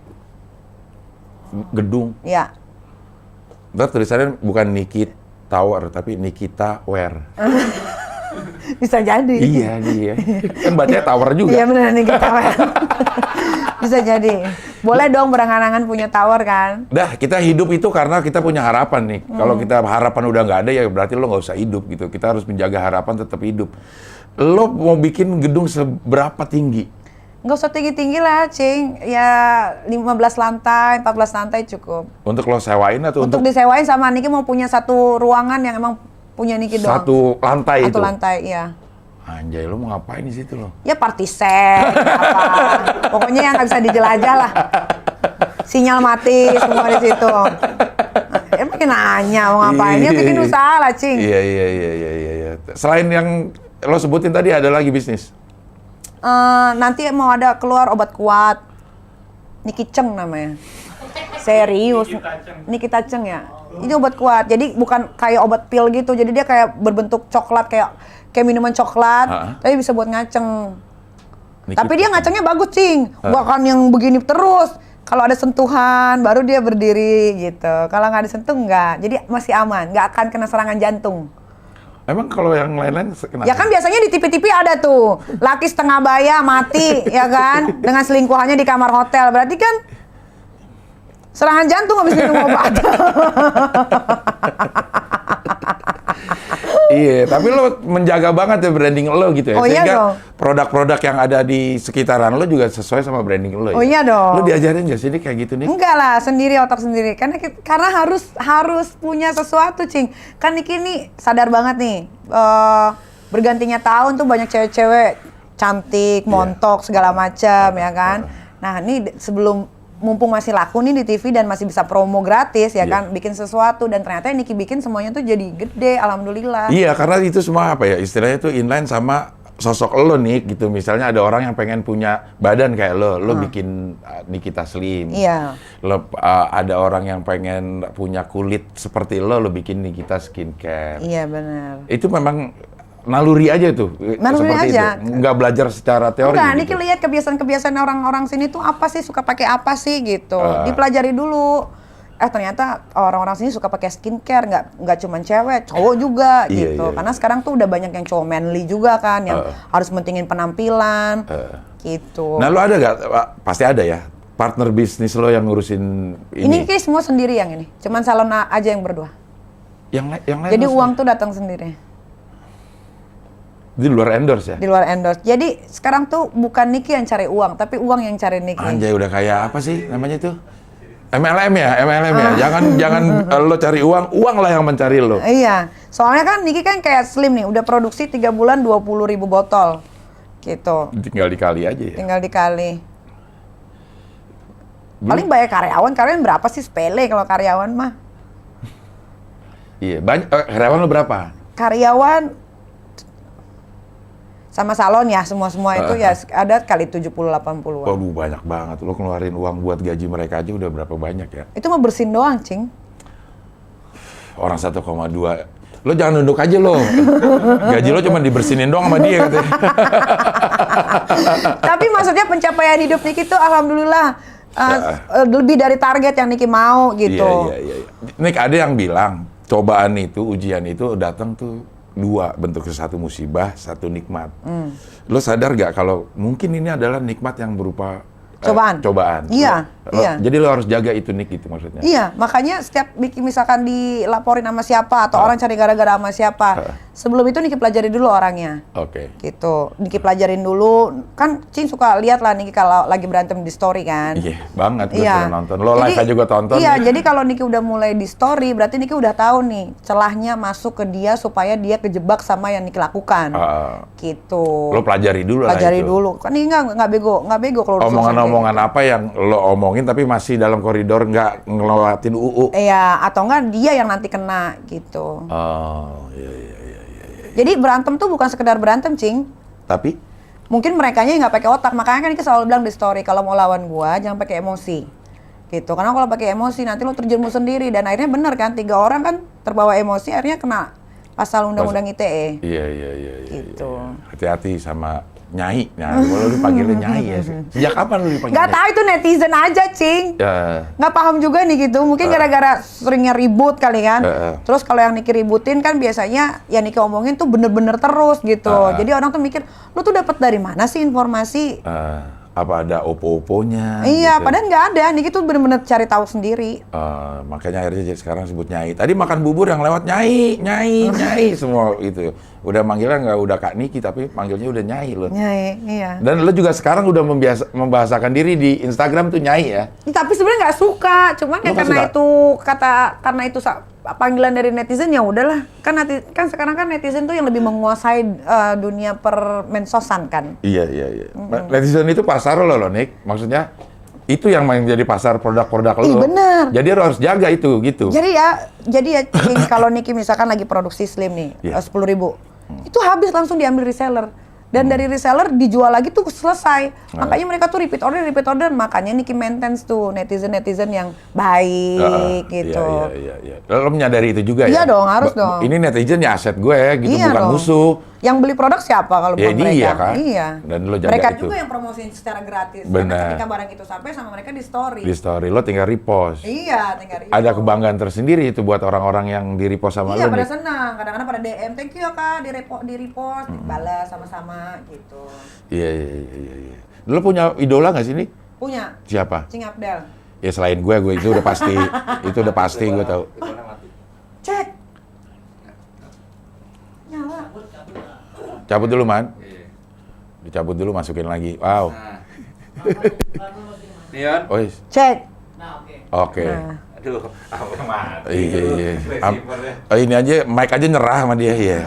Gedung. Ya. Ntar tulisannya bukan Niki Tower, tapi Nikita Wear. Bisa jadi. Iya. Kan bacanya tower juga. Iya benar Niki Tower. Bisa jadi. Boleh dong berangan-angan punya tower kan? Dah, kita hidup itu karena kita punya harapan nih. Kalau kita harapan udah nggak ada, ya berarti lo nggak usah hidup gitu. Kita harus menjaga harapan tetap hidup. Lo mau bikin gedung seberapa tinggi? Nggak usah tinggi-tinggi lah, Cing. Ya 15 lantai, 14 lantai cukup. Untuk lo sewain atau Untuk disewain sama Niki mau punya satu ruangan yang emang punya Niki doang. satu lantai itu? Satu lantai, iya. Anjay, lo mau ngapain di situ lo? Ya party set, apa. Pokoknya yang nggak bisa dijelajah lah. Sinyal mati semua di situ. Ya makin nanya mau ngapain, ya bikin usaha lah, Cing. Iya. Selain yang lo sebutin tadi, ada lagi bisnis? Nanti mau ada keluar obat kuat. Niki Ceng namanya. Serius. Nikita Ceng ya. Ini obat kuat. Jadi bukan kayak obat pil gitu. Jadi dia kayak berbentuk coklat, kayak minuman coklat, tapi bisa buat ngaceng. Tapi dia ngacengnya bagus, Cing. Bukan yang begini terus. Kalau ada sentuhan, baru dia berdiri gitu. Kalau nggak disentuh, nggak. Jadi masih aman. Nggak akan kena serangan jantung. Emang kalau yang lain-lain kenapa? Ya kan biasanya di TV-TV ada tuh. Laki setengah baya mati, ya kan? Dengan selingkuhannya di kamar hotel. Berarti kan serangan jantung habis minum obat. Iya, tapi lo menjaga banget ya branding lo gitu ya. Oh, iya Sehingga dong. produk-produk yang ada di sekitaran lo juga sesuai sama branding lo ya. Oh, iya dong. Lo diajarin nggak sih ini kayak gitu nih? Enggak lah, sendiri, otak sendiri. Karena harus punya sesuatu, Cing. Kan Niki nih sadar banget nih, bergantinya tahun tuh banyak cewek-cewek cantik, montok, segala macam, ya kan. Nah, ini sebelum mumpung masih laku nih di TV dan masih bisa promo gratis, ya kan, bikin sesuatu. Dan ternyata yang Niki bikin semuanya tuh jadi gede, alhamdulillah. Iya, karena itu semua apa ya, istilahnya tuh inline sama sosok lo nih gitu. Misalnya ada orang yang pengen punya badan kayak lo bikin Nikita Slim. Iya. Lo ada orang yang pengen punya kulit seperti lo bikin Nikita Skincare. Iya, benar. Itu memang naluri aja tuh, Naluri seperti aja. itu. Nggak belajar secara teori. Enggak, gitu. Niki lihat kebiasaan-kebiasaan orang-orang sini tuh apa sih, suka pakai apa sih gitu. Dipelajari dulu. Ternyata orang-orang sini suka pakai skincare, nggak cuma cewek, cowok juga gitu. Karena sekarang tuh udah banyak yang cowok manly juga kan, yang harus mentingin penampilan gitu. Nah, lo ada nggak? Pasti ada ya. Partner bisnis lo yang ngurusin ini. Ini kayak semua sendiri yang ini. Cuman salon aja yang berdua. Yang lain. Jadi lo uang tuh datang sendiri. di luar endorse ya? Di luar endorse. Jadi sekarang tuh bukan Niki yang cari uang, tapi uang yang cari Niki. Anjay, udah kayak apa sih namanya tuh? MLM ya. Jangan lo cari uang lah yang mencari lo. Iya. Soalnya kan Niki kan kayak Slim nih, udah produksi 3 bulan 20.000 botol. Gitu. Tinggal dikali aja ya. Tinggal dikali. Paling banyak karyawan berapa sih, sepele kalau karyawan mah. Iya, banyak. Karyawan lo berapa? Karyawan sama salon ya, semua itu ya ada kali 70-80-an. Waduh, banyak banget. Lo keluarin uang buat gaji mereka aja udah berapa banyak ya? Itu mah bersin doang, Cing. Orang 1,2. Lo jangan nunduk aja lo. Gaji lo cuma dibersinin doang sama dia katanya. Tapi maksudnya pencapaian hidup Niki tuh alhamdulillah lebih dari target yang Niki mau gitu. Iya. Nik, ada yang bilang cobaan itu, ujian itu datang tuh dua, bentuknya satu musibah, satu nikmat. Lo sadar gak kalau mungkin ini adalah nikmat yang berupa cobaan? Iya, iya. Jadi lo harus jaga itu, Nik, itu maksudnya. Iya, makanya setiap misalkan dilaporin sama siapa atau orang cari gara-gara sama siapa, sebelum itu Niki pelajari dulu orangnya. Oke. Gitu, Niki pelajarin dulu. Kan Cing suka lihat lah Niki kalau lagi berantem di story kan. Iya, banget gue Iya. suka nonton. Lo live aja gue tonton. Iya, jadi kalau Niki udah mulai di story, berarti Niki udah tahu nih celahnya masuk ke dia supaya dia kejebak sama yang Niki lakukan. Gitu. Lo pelajari dulu Pelajari lah itu. dulu. Kan ini nggak bego kalau udah selesai kayak Omongan apa yang lo omongin tapi masih dalam koridor, nggak ngelewatin UU. Iya, atau enggak dia yang nanti kena gitu. Oh, iya. Jadi berantem tuh bukan sekedar berantem, Cing. Tapi? Mungkin merekanya nggak pakai otak, makanya kan kita selalu bilang di story kalau mau lawan gua jangan pakai emosi. Gitu. Karena kalau pakai emosi nanti lo terjerumus sendiri dan akhirnya bener kan 3 orang kan terbawa emosi akhirnya kena pasal undang-undang ITE. Iya. Gitu. Hati-hati sama Nyai. Nah, kalau lu dipanggilnya Nyai ya. Sejak kapan lu dipanggil? Nggak tahu itu netizen aja, Cing. Ya. Nggak paham juga nih gitu. Mungkin gara-gara seringnya ribut kali kan. Terus kalau yang Niki ributin kan biasanya yang Niki omongin tuh bener-bener terus gitu. Jadi orang tuh mikir, lu tuh dapat dari mana sih informasi? Apa ada opo-oponya? Iya, gitu. padahal nggak ada. Niki tuh bener-bener cari tahu sendiri. Makanya akhirnya sekarang sebut Nyai. Tadi makan bubur yang lewat Nyai semua itu. Udah manggilnya nggak udah Kak Niki, tapi manggilnya udah Nyai loh. Nyai, iya. Dan lo juga sekarang udah membahasakan diri di Instagram tuh Nyai ya? Tapi sebenarnya nggak suka, cuman ya karena itu panggilan dari netizen ya udahlah. Kan sekarang kan netizen tuh yang lebih menguasai dunia permensosan kan. Iya. Netizen itu pasar lo Nick. Maksudnya itu yang menjadi pasar produk-produk lo. Bener. Jadi lo harus jaga itu gitu. Jadi ya kalau Niki misalkan lagi produksi slim nih, 10.000, itu habis langsung diambil reseller. Dan dari reseller dijual lagi tuh selesai. Makanya mereka tuh repeat order. Makanya Niki maintenance tuh netizen yang baik gitu. Iya. Lo menyadari itu juga ya? Iya dong, harus dong. Ini netizen ya aset gue gitu, Iya bukan dong. musuh. Yang beli produk siapa kalau bukan mereka? Iya kan? Iya. Dan lo jaga mereka itu. juga yang promosiin secara gratis. Benar. Karena ketika barang itu sampai sama mereka di story. Di story lo tinggal repost. Iya, tinggal Ada kebanggaan tersendiri itu buat orang-orang yang di repost sama iya, lo pada nih. senang. Kadang-kadang pada DM, thank you ya Kak, di repost, balas sama-sama gitu. Iya. Lo punya idola nggak sih nih? Punya. Siapa? Cing Abdel. Ya selain gue itu udah pasti. Itu udah pasti gue tahu. Cek. Nyala. Cabut dulu, Man. Dicabut dulu, masukin lagi. Wow. Neon. Oh, Cek. oke. Nah. Aduh, apa mati. Iya. Receiver-nya. Ini aja, mic aja nyerah sama dia, ya.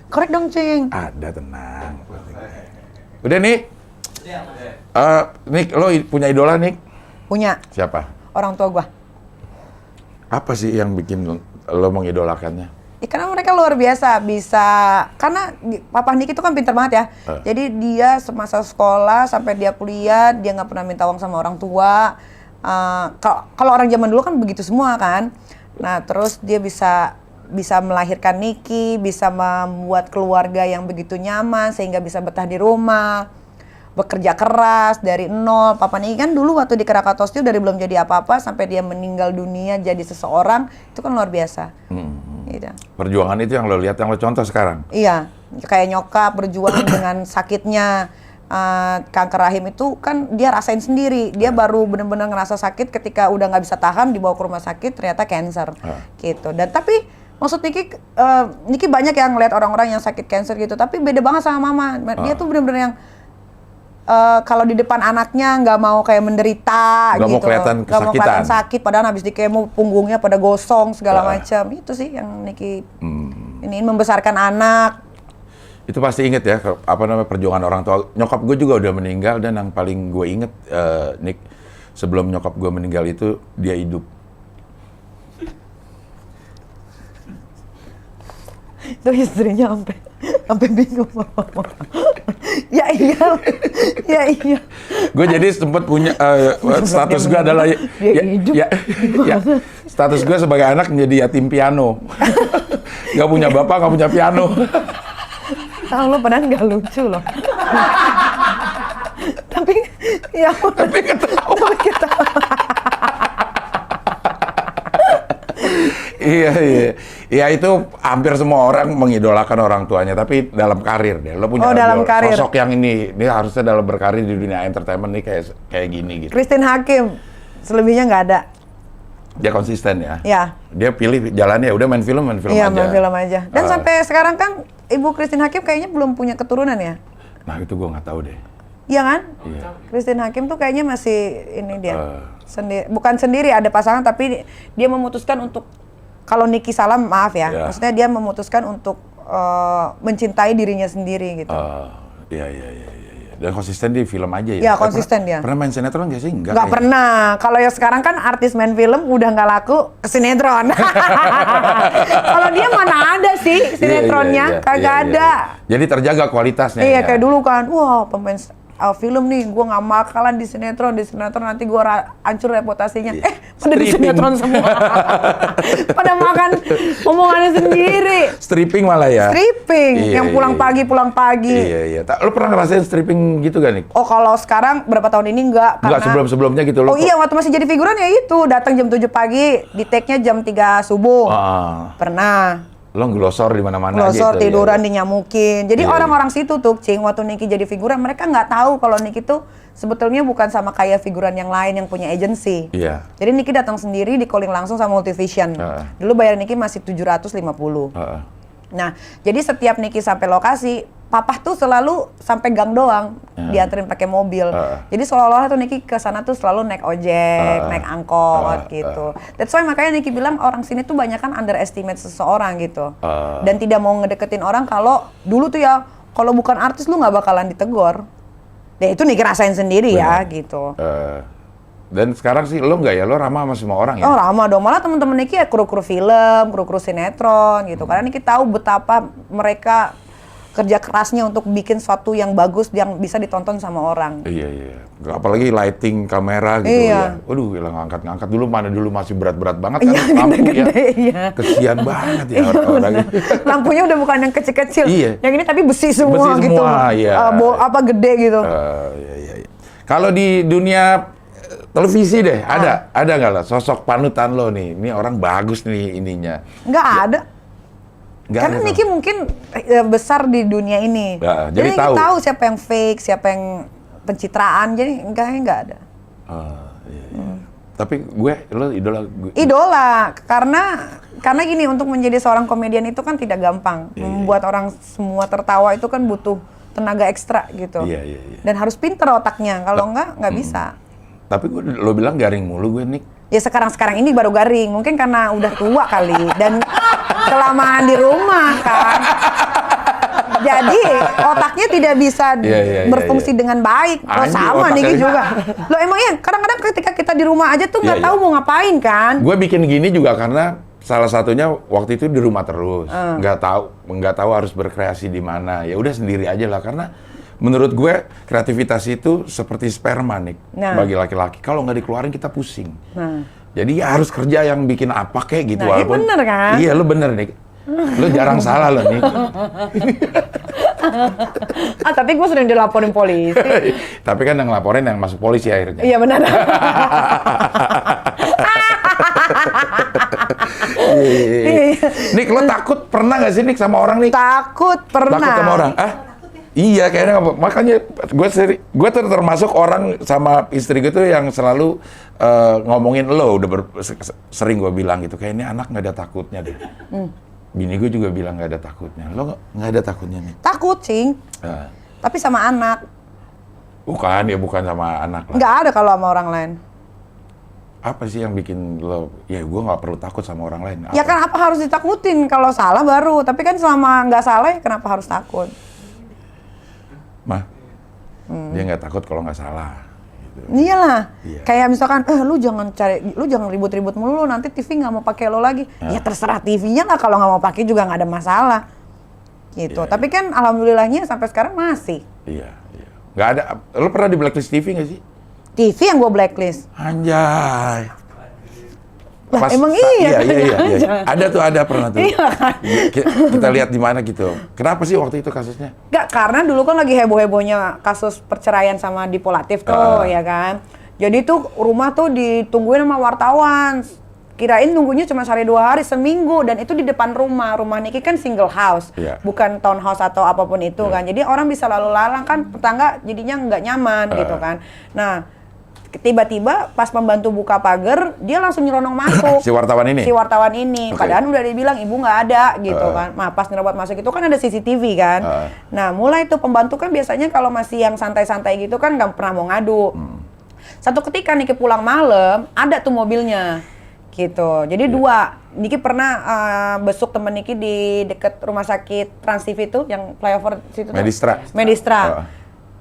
Korek dong, Cing. Ada, tenang. Udah, Nik. Nik, lo punya idola, Nik? Punya. Siapa? Orang tua gua. Apa sih yang bikin lo mengidolakannya? Ya, karena mereka luar biasa bisa, karena Papa Niki itu kan pintar banget ya. Jadi dia semasa sekolah sampai dia kuliah, dia nggak pernah minta uang sama orang tua. Kalau orang zaman dulu kan begitu semua kan. Nah terus dia bisa melahirkan Niki, bisa membuat keluarga yang begitu nyaman sehingga bisa betah di rumah, bekerja keras dari nol. Papa Niki kan dulu waktu di Krakatau Steel dari belum jadi apa-apa sampai dia meninggal dunia jadi seseorang, itu kan luar biasa. Gitu. Perjuangan itu yang lo lihat, yang lo contoh sekarang? Iya, kayak nyokap berjuang dengan sakitnya kanker rahim itu kan dia rasain sendiri. Dia baru benar-benar ngerasa sakit ketika udah nggak bisa tahan, dibawa ke rumah sakit ternyata cancer gitu. Dan tapi maksud Niki banyak yang ngeliat orang-orang yang sakit cancer gitu, tapi beda banget sama mama. Dia tuh benar-benar yang kalau di depan anaknya nggak mau kayak menderita Nggak gitu. mau kelihatan Nggak mau kesakitan. kelihatan sakit, padahal habis di kemo punggungnya pada gosong segala macam. Itu sih yang Niki ini membesarkan anak. Itu pasti inget ya, apa namanya, perjuangan orang tua. Nyokap gue juga udah meninggal, dan yang paling gue inget, Nick, sebelum nyokap gue meninggal itu, dia hidup. Itu istrinya sampai bingung. Ya iya. Gue jadi sempet punya status gue adalah status gue sebagai anak menjadi yatim piano. Gak punya bapak, gak punya piano. Tahu lo padahal nggak lucu loh. Tapi ketawa. Iya. Ya itu hampir semua orang mengidolakan orang tuanya, tapi dalam karir deh. Lo punya dalam karir. sosok yang ini harusnya dalam berkarir di dunia entertainment nih kayak gini gitu. Christine Hakim, selebihnya nggak ada. Dia konsisten ya. Ya. Dia pilih jalannya, udah main film Iya, aja. main film aja. Dan sampai sekarang kan Ibu Christine Hakim kayaknya belum punya keturunan ya? Nah itu gue nggak tahu deh. Iya kan? Iya. Christine Hakim tuh kayaknya masih ini dia. Bukan sendiri, ada pasangan tapi dia memutuskan untuk, kalau Niki salah maaf ya. Maksudnya dia memutuskan untuk mencintai dirinya sendiri gitu. Iya. Dan konsisten di film aja ya? Iya, konsisten dia. Pernah main sinetron nggak sih? Nggak pernah. Kalau ya sekarang kan artis main film udah nggak laku ke sinetron. Kalau dia mana ada sih sinetronnya? Kagak ada. Jadi terjaga kualitasnya. Iya, ya? kayak dulu kan. Wah, pemain film nih, gue nggak bakalan di sinetron nanti gue hancur reputasinya. Pada di Stripping. sinetron semua. Pada makan omongannya sendiri. Stripping malah ya. Stripping, Iya, yang pulang pagi. Iya. Lo pernah ngerasain stripping gitu gak nih? Oh kalau sekarang berapa tahun ini enggak, Enggak, sebelum-sebelumnya gitu lo. Oh iya, waktu masih jadi figuran ya itu, datang jam 7 pagi, di take-nya jam 3 subuh. Pernah. Lo ngelosor di mana-mana aja. Glosor, itu, tiduran, ya. dinyamukin. Jadi Iya, orang-orang situ tuh, Cing, waktu Niki jadi figuran, mereka nggak tahu kalau Niki tuh sebetulnya bukan sama kayak figuran yang lain yang punya agensi. Iya. Jadi Niki datang sendiri, di calling langsung sama Multivision. Dulu bayar Niki masih 750. Nah, jadi setiap Niki sampai lokasi, Papa tuh selalu sampai gang doang, dianterin pakai mobil. Jadi seolah-olah tuh Niki ke sana tuh selalu naik ojek, naik angkot gitu. That's why makanya Niki bilang orang sini tuh banyak kan underestimate seseorang gitu. Dan tidak mau ngedeketin orang kalau dulu tuh ya, kalau bukan artis lu nggak bakalan ditegor. Ya itu Niki rasain sendiri ya gitu. Dan sekarang sih lo nggak ya, lo ramah sama semua orang ya? Oh ramah dong, malah temen-temen Niki ya kru-kru film, kru-kru sinetron gitu. Karena Niki tahu betapa mereka kerja kerasnya untuk bikin sesuatu yang bagus yang bisa ditonton sama orang. Iya. Apalagi lighting, kamera gitu ya. Waduh, hilang ngangkat-ngangkat dulu masih berat-berat banget kan lampu ya. Iya. Kesian banget ya orang-orang. Lampunya udah bukan yang kecil-kecil. Iya. Yang ini tapi besi semua Besi gitu. semua, iya. Apa gede gitu. Iya. Kalau di dunia televisi deh, ada nggak lah sosok panutan lo nih? Ini orang bagus nih ininya. Nggak ada. Nggak Karena ada, Niki mungkin besar di dunia ini. Ya, jadi jadi Niki tahu. tahu siapa yang fake, siapa yang pencitraan. Jadi nggak ada. Iya. Tapi lo idola gue. Idola, karena gini, untuk menjadi seorang komedian itu kan tidak gampang. Membuat orang semua tertawa itu kan butuh tenaga ekstra gitu. Iya. Dan harus pinter otaknya, kalau nggak bisa. Tapi lo bilang garing mulu gue, Nick. Ya sekarang ini baru garing, mungkin karena udah tua kali dan kelamaan di rumah kan. Jadi otaknya tidak bisa berfungsi dengan baik. Lo Anjir, sama otaknya. Niki juga. Lo emangnya kadang-kadang ketika kita di rumah aja tuh nggak tahu mau ngapain kan? Gue bikin gini juga karena salah satunya waktu itu di rumah terus, nggak tahu harus berkreasi di mana. Ya udah sendiri aja lah, karena menurut gue kreativitas itu seperti sperma nih bagi laki-laki. Kalau nggak dikeluarin kita pusing. Jadi ya harus kerja yang bikin apa kayak gitu. Nah, bener kan? Iya, lu bener nih. Lu jarang salah lo nih. Tapi gue sering dilaporin polisi. Tapi kan yang laporin yang masuk polisi akhirnya. Iya benar. Nik, lo takut pernah nggak sih Nik sama orang nih? Takut pernah. Takut sama orang? Iya, kayaknya makanya gue termasuk orang sama istri gue tuh yang selalu ngomongin lo, sering gue bilang gitu, kayak ini anak nggak ada takutnya deh. Bini gue juga bilang nggak ada takutnya. Lo nggak ada takutnya nih? Takut, Cing. Tapi sama anak. Bukan sama anak lah. Nggak ada kalau sama orang lain. Apa sih yang bikin lo, ya gue nggak perlu takut sama orang lain? Ya kan apa harus ditakutin? Kalau salah baru. Tapi kan selama nggak salah, ya kenapa harus takut? Mah, dia nggak takut kalau nggak salah. Gitu. Iyalah. Iya. Kayak misalkan, lu jangan ribut-ribut mulu, nanti TV nggak mau pakai lo lagi. Ya terserah TV-nya lah, kalau nggak mau pakai juga nggak ada masalah. Gitu. Iya, Tapi kan alhamdulillahnya sampai sekarang masih. Iya. Nggak ada. Lo pernah di blacklist TV nggak sih? TV yang gue blacklist. Anjay. Lah emang iya. Iya. Ada pernah tuh. Iya kan? Kita lihat di mana gitu. Kenapa sih waktu itu kasusnya? Nggak, karena dulu kan lagi heboh-hebohnya kasus perceraian sama Dipolatif tuh, ya kan. Jadi tuh rumah tuh ditungguin sama wartawan. Kirain nunggunya cuma sehari 2 hari, seminggu, dan itu di depan rumah. Rumah Niki kan single house, bukan townhouse atau apapun itu kan. Jadi orang bisa lalu lalang kan, tetangga jadinya nggak nyaman gitu kan. Nah, tiba-tiba pas pembantu buka pagar, dia langsung nyelonong masuk. Si wartawan ini? Si wartawan ini. Okay. Padahal udah dibilang ibu nggak ada gitu kan. Nah, pas nyerobot masuk itu kan ada CCTV kan. Nah, mulai tuh pembantu kan biasanya kalau masih yang santai-santai gitu kan nggak pernah mau ngadu. Satu ketika Niki pulang malam, ada tuh mobilnya. Gitu. Jadi 2. Niki pernah besuk temen Niki di deket rumah sakit Trans TV itu yang flyover situ. Medistra.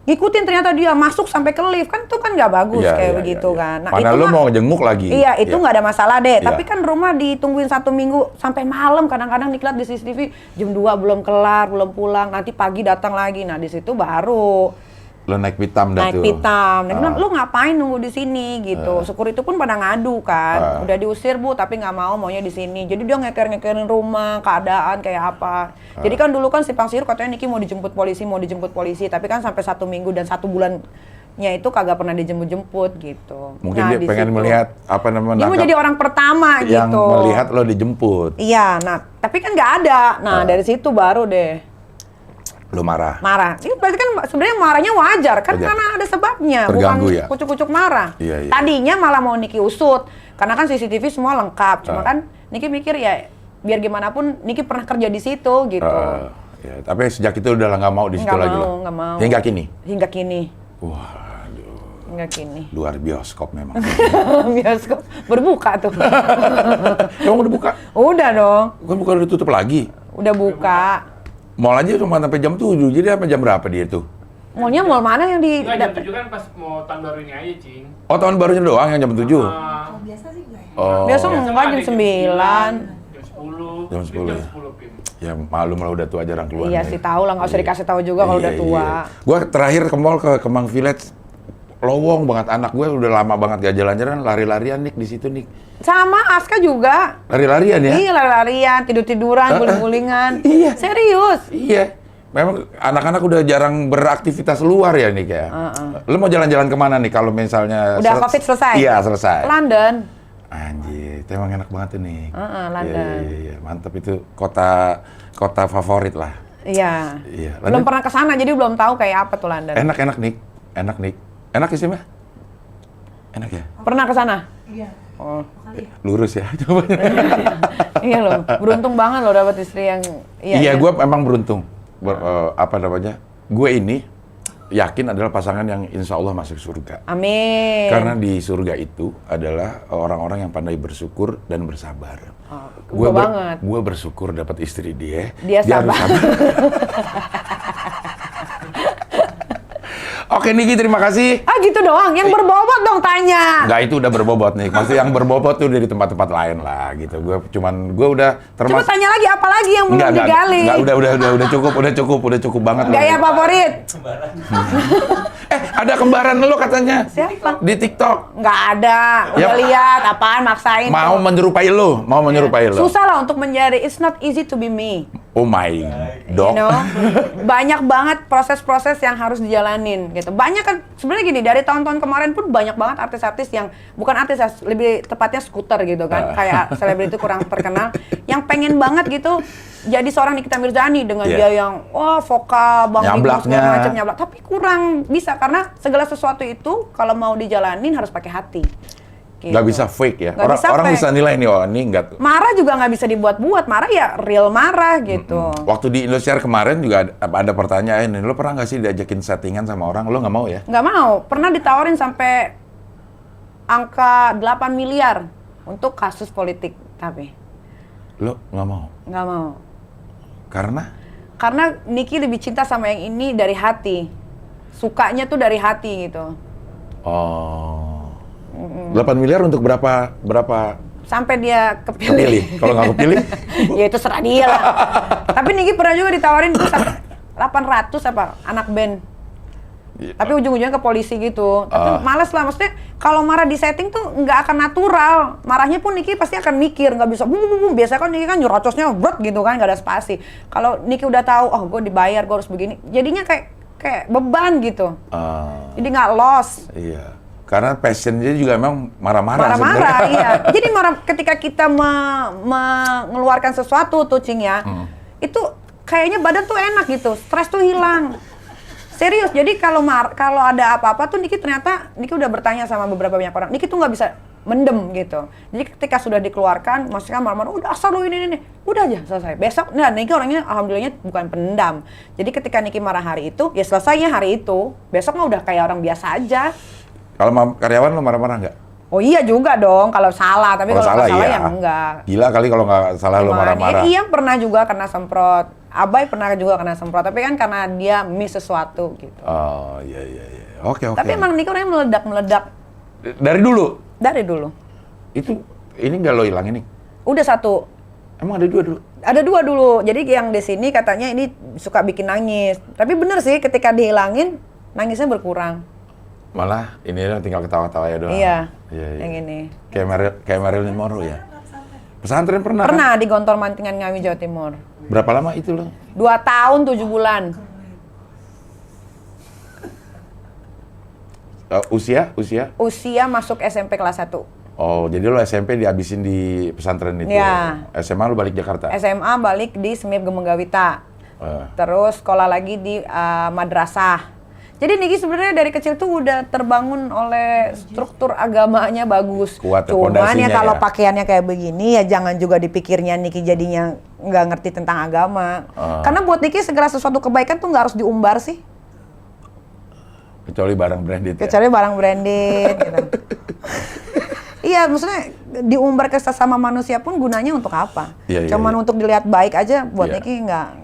Ngikutin ternyata dia masuk sampai ke lift, kan itu kan nggak bagus begitu kan. Nah, mana lu mau jenguk lagi. Iya, itu nggak ada masalah deh. Tapi kan rumah ditungguin 1 minggu sampai malam, kadang-kadang diklat di CCTV jam 2 belum kelar, belum pulang, nanti pagi datang lagi. Nah, di situ baru Lo naik pitam dah naik tuh. pitam. Dia bilang, lu ngapain nunggu di sini gitu. Security pun pada ngadu kan. Udah diusir Bu, tapi nggak maunya di sini. Jadi dia ngeker-ngekerin rumah, keadaan kayak apa. Jadi kan dulu kan simpang siur katanya Niki mau dijemput polisi. Tapi kan sampai 1 minggu dan 1 bulannya itu kagak pernah dijemput-jemput gitu. Mungkin Nah, dia di pengen situ. melihat apa namanya? Dia mau jadi orang pertama yang gitu. melihat lo dijemput. Iya, nah tapi kan nggak ada. Nah dari situ baru deh Lo marah. marah. Ini berarti kan sebenarnya marahnya wajar kan Wajar. karena ada sebabnya, Terganggu bukan ya? kucuk-kucuk marah. Iya, iya. Tadinya malah mau Niki usut karena kan CCTV semua lengkap. Cuma kan Niki mikir ya biar gimana pun Niki pernah kerja di situ gitu. Ya, tapi sejak itu udah nggak mau di situ lagi lo. Nggak mau. Hingga kini. Hingga kini. Waduh, Hingga kini. luar bioskop memang. Bioskop berbuka tuh. Emang udah buka? Udah dong. Bukan bukan udah tutup lagi. Udah buka. Mall aja cuma sampai jam 7, jadi apa jam berapa dia tuh? Mallnya mall mana yang di Enggak, jam 7 kan pas mau tahun baru ini aja, Cing. Oh, tahun barunya doang yang jam 7? Biasa sih enggak ya? Oh, Biasa Biasa enggak ada jam 9. Jam 10. Jam 10 ya? Jam 10, Pim. ya malum lah udah tua jarang keluar. Iya ya. sih tahu lah, nggak usah dikasih tahu juga kalau udah tua. Gua terakhir ke mall ke Kemang Village, lowong banget anak gue udah lama banget gak jalan-jalan, lari-larian Nik di situ Nik. Sama Aska juga. Lari-larian ya? Iya lari-larian, tidur-tiduran, guling-gulingan. Iya. Serius. Iya. Memang anak-anak udah jarang beraktivitas luar ya Nik ya. Lu mau jalan-jalan kemana nih kalau misalnya Udah COVID selesai? Iya, selesai. London. Anjir, itu emang enak banget tuh nih. London. Iya, mantep itu kota favorit lah. Iya. Iya. Belum London pernah ke sana jadi belum tahu kayak apa tuh London. enak Nik. Enak ya sih, Mbak? Enak ya? Pernah ke sana? Iya. Oh. Lurus ya. Coba. Iya loh, beruntung banget loh dapat istri yang Iya, gue emang beruntung. Apa namanya? Gue ini yakin adalah pasangan yang insya Allah masuk surga. Amin. Karena di surga itu adalah orang-orang yang pandai bersyukur dan bersabar. gua banget. Gue bersyukur dapat istri dia. Dia harus sabar. Oke Niki, terima kasih. Ah gitu doang, yang berbobot dong tanya. Enggak, itu udah berbobot nih. Maksudnya yang berbobot tuh dari tempat-tempat lain lah gitu. Gue udah Coba termasuk. tanya lagi apa lagi yang belum digali? Enggak, udah cukup banget. Gaya lah. favorit? Ada kembaran lo katanya. Siapa? Di TikTok. Nggak ada. Udah Ya. lihat apaan maksain. Mau tuh. menyerupai lo. Susah lah untuk menjadi. It's not easy to be me. Oh my dog. You know, banyak banget proses-proses yang harus dijalanin gitu. Banyak kan sebenarnya gini, dari tahun-tahun kemarin pun banyak banget artis-artis yang bukan artis, lebih tepatnya skuter gitu kan, kayak selebriti kurang terkenal yang pengen banget gitu jadi seorang Nikita Mirzani dengan dia yang vokal banget Nyablaknya. segala macam nyablak, tapi kurang bisa karena segala sesuatu itu kalau mau dijalanin harus pakai hati. Gitu. Nggak bisa fake ya. Nggak bisa Orang fake. bisa nilai nih, oh ini nggak. Marah juga nggak bisa dibuat-buat, marah ya real marah gitu. Waktu di Indosiar kemarin juga ada pertanyaan, lo pernah nggak sih diajakin settingan sama orang? Lo nggak mau ya? Nggak mau. Pernah ditawarin sampai angka 8 miliar untuk kasus politik, tapi Lo nggak mau? nggak mau. Karena Niki lebih cinta sama yang ini dari hati. Sukanya tuh dari hati gitu. 8 miliar untuk berapa Sampai dia kepilih? kepilih. Kalau nggak kepilih? Ya itu serah dia lah. Tapi Niki pernah juga ditawarin 800 apa anak band. Tapi ujung-ujungnya ke polisi gitu. Tapi males lah, maksudnya kalau marah di setting tuh nggak akan natural. Marahnya pun Niki pasti akan mikir, nggak bisa bum. Biasanya kan Niki kan nyerocosnya brut gitu kan, nggak ada spasi. Kalau Niki udah tahu, oh gue dibayar, gue harus begini, jadinya kayak beban gitu. Jadi nggak loss. Iya. Karena passionnya juga emang marah-marah Marah-marah, sebenarnya. iya. Jadi ketika kita mengeluarkan sesuatu tuh Cing ya, itu kayaknya badan tuh enak gitu, stres tuh hilang. Serius, jadi kalau ada apa-apa tuh Niki udah bertanya sama beberapa banyak orang, Niki tuh nggak bisa mendem gitu. Jadi ketika sudah dikeluarkan, maksudnya marah-marah, udah asal lu ini, udah aja selesai. Besok, nah Niki orangnya alhamdulillahnya bukan pendam. Jadi ketika Niki marah hari itu, ya selesainya hari itu. Besok mah udah kayak orang biasa aja. Kalau karyawan lo marah-marah nggak? Oh iya juga dong, kalau salah. Tapi kalau nggak salah iya. ya enggak. Gila kali kalau nggak salah lo marah-marah. Iya pernah juga kena semprot. Abai pernah juga kena semprot. Tapi kan karena dia miss sesuatu gitu. Oh iya. Oke. Tapi emang Niki orangnya meledak. Dari dulu? Dari dulu. Itu, ini nggak lo hilang ini? Udah satu. Emang ada 2 dulu? Ada 2 dulu. Jadi yang di sini katanya ini suka bikin nangis. Tapi bener sih ketika dihilangin nangisnya berkurang. Malah ini tinggal ketawa-tawa ya doang. Iya, Iya. yang ini. Kayak Marilyn Monroe ya. Pesantren pernah? Kan? Pernah di Gontor Mantingan Ngawi, Jawa Timur. Berapa lama itu lo? 2 tahun 7 bulan. Usia? Usia masuk SMP kelas 1. Oh, jadi lo SMP dihabisin di pesantren itu? Iya. SMA lo balik Jakarta? SMA balik di Semip Gemenggawita. Terus sekolah lagi di madrasah. Jadi Niki sebenarnya dari kecil tuh udah terbangun oleh struktur agamanya bagus. Kuat ya, Cuman pondasinya ya kalau ya. pakaiannya kayak begini ya jangan juga dipikirnya Niki jadinya nggak ngerti tentang agama. Karena buat Niki segala sesuatu kebaikan tuh nggak harus diumbar sih. Kecuali barang branded ya? Kecuali barang branded gitu. Iya, maksudnya diumbar ke sesama manusia pun gunanya untuk apa? Iya, Cuman iya. untuk dilihat baik aja buat Iya. Niki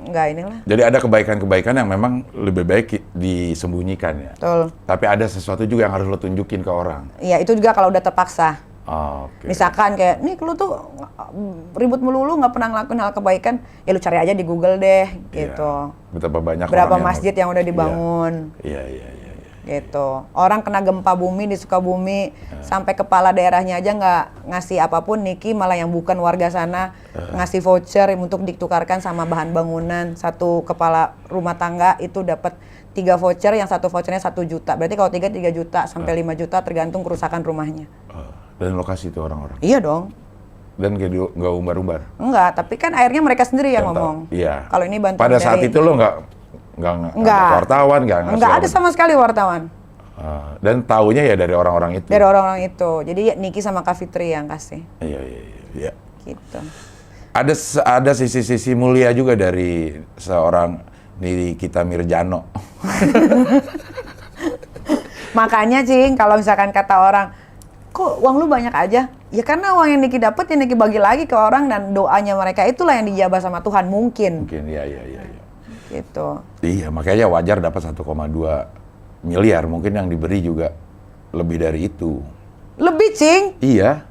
nggak inilah. Jadi ada kebaikan-kebaikan yang memang lebih baik disembunyikan ya? Betul. Tapi ada sesuatu juga yang harus lo tunjukin ke orang? Iya, itu juga kalau udah terpaksa. Oh, oke. Misalkan kayak, nih lu tuh ribut melulu nggak pernah ngelakuin hal kebaikan, ya lu cari aja di Google deh, gitu. Iya. Betapa banyak Berapa orang masjid yang udah dibangun, Iya. gitu. Orang kena gempa bumi di Sukabumi, sampai kepala daerahnya aja nggak ngasih apapun, Niki malah yang bukan warga sana ngasih voucher untuk ditukarkan sama bahan bangunan. Satu kepala rumah tangga itu dapat 3 voucher, yang satu vouchernya 1 juta. Berarti kalau 3 juta sampai 5 juta tergantung kerusakan rumahnya. Dan lokasi itu orang-orang? Iya dong. Dan nggak umbar-umbar? Enggak, tapi kan akhirnya mereka sendiri yang Yang tahu. ngomong. Iya. Kalau ini bantuan Pada saat dari- itu lo nggak ada wartawan, nggak ngasih Enggak ada apa- sama sekali wartawan dan taunya ya dari orang-orang itu? dari orang-orang itu. Jadi Niki sama Kak Fitri yang kasih. Iya. Gitu. Ada sisi-sisi mulia juga dari seorang Nikita Mirjano. Makanya Cing, kalau misalkan kata orang, kok uang lu banyak aja? Ya karena uang yang Niki dapat ya Niki bagi lagi ke orang, dan doanya mereka itulah yang dijabah sama Tuhan mungkin. Mungkin, iya. Gitu. Iya, makanya wajar dapat 1,2 miliar. Mungkin yang diberi juga lebih dari itu. Lebih Cing. Iya,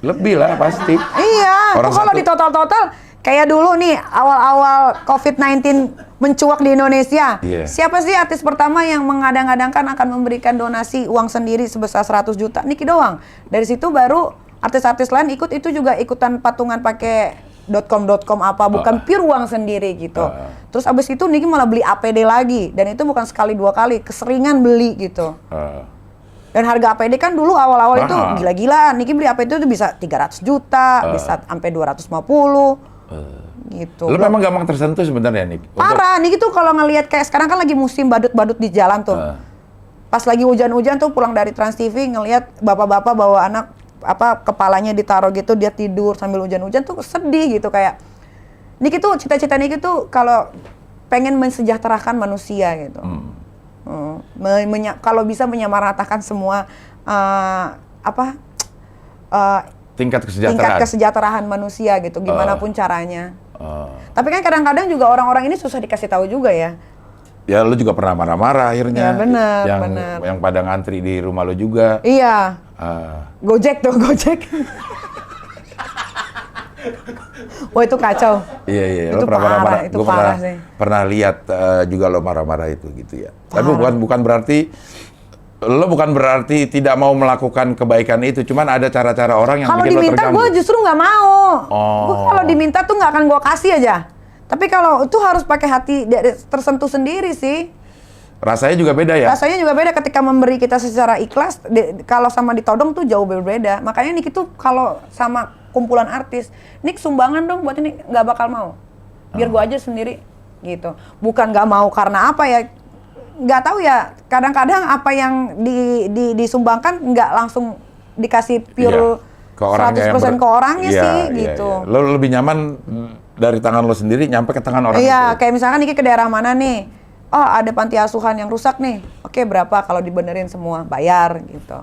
lebih lah pasti. Iya, Orang tuh kalau satu- di total-total kayak dulu nih awal-awal COVID-19 mencuak di Indonesia. Iya. Siapa sih artis pertama yang mengadang-adangkan akan memberikan donasi uang sendiri sebesar 100 juta? Niki doang. Dari situ baru artis-artis lain ikut, itu juga ikutan patungan pakai .com apa, bukan pure uang sendiri gitu. Terus abis itu Niki malah beli APD lagi, dan itu bukan sekali 2 kali, keseringan beli gitu. Dan harga APD kan dulu awal-awal itu Mahal. gila-gilaan. Niki beli APD itu bisa 300 juta, bisa sampai 250 gitu. Lo memang gampang tersentuh sebenarnya, Nik. Parah, Niki tuh kalau ngelihat kayak sekarang kan lagi musim badut-badut di jalan tuh. Pas lagi hujan-hujan tuh pulang dari Trans TV ngelihat bapak-bapak bawa anak kepalanya ditaruh gitu, dia tidur sambil hujan-hujan tuh sedih gitu. Kayak Niki tuh cita-cita Niki tuh kalau pengen mensejahterakan manusia gitu. Kalau bisa menyamaratakan semua tingkat tingkat kesejahteraan. kesejahteraan manusia gitu, gimana pun caranya. Tapi kan kadang-kadang juga orang-orang ini susah dikasih tahu juga ya. Ya lo juga pernah marah-marah akhirnya. Ya, bener, yang, bener. Yang pada ngantri di rumah lo juga. Iya. Gojek tuh, Gojek. Wah itu kacau. Iya. Itu Lo pernah parah, marah-marah. itu Gue parah sih. pernah lihat juga lo marah-marah itu gitu ya. Tapi bukan berarti lo bukan berarti tidak mau melakukan kebaikan itu. Cuman ada cara-cara orang yang Kalau bikin lo diminta terganggu. gue justru nggak mau. Gue Oh. kalau diminta tuh nggak akan gue kasih aja. Tapi kalau itu harus pakai hati tersentuh sendiri sih. Rasanya juga beda ya. Rasanya juga beda ketika memberi kita secara ikhlas. Kalau sama ditodong tuh jauh berbeda. Makanya Niki tuh kalau sama kumpulan artis, Nik sumbangan dong buat ini, nggak bakal mau. Biar gua aja sendiri gitu. Bukan nggak mau karena apa ya? Nggak tahu ya. Kadang-kadang apa yang disumbangkan nggak langsung dikasih pure Ke orangnya 100% ke orangnya Iya, sih iya, gitu. iya. Lo lebih nyaman dari tangan lo sendiri nyampe ke tangan orang Iya, itu. kayak misalkan Niki ke daerah mana nih? Oh, ada panti asuhan yang rusak nih. Oke, berapa kalau dibenerin semua? Bayar gitu.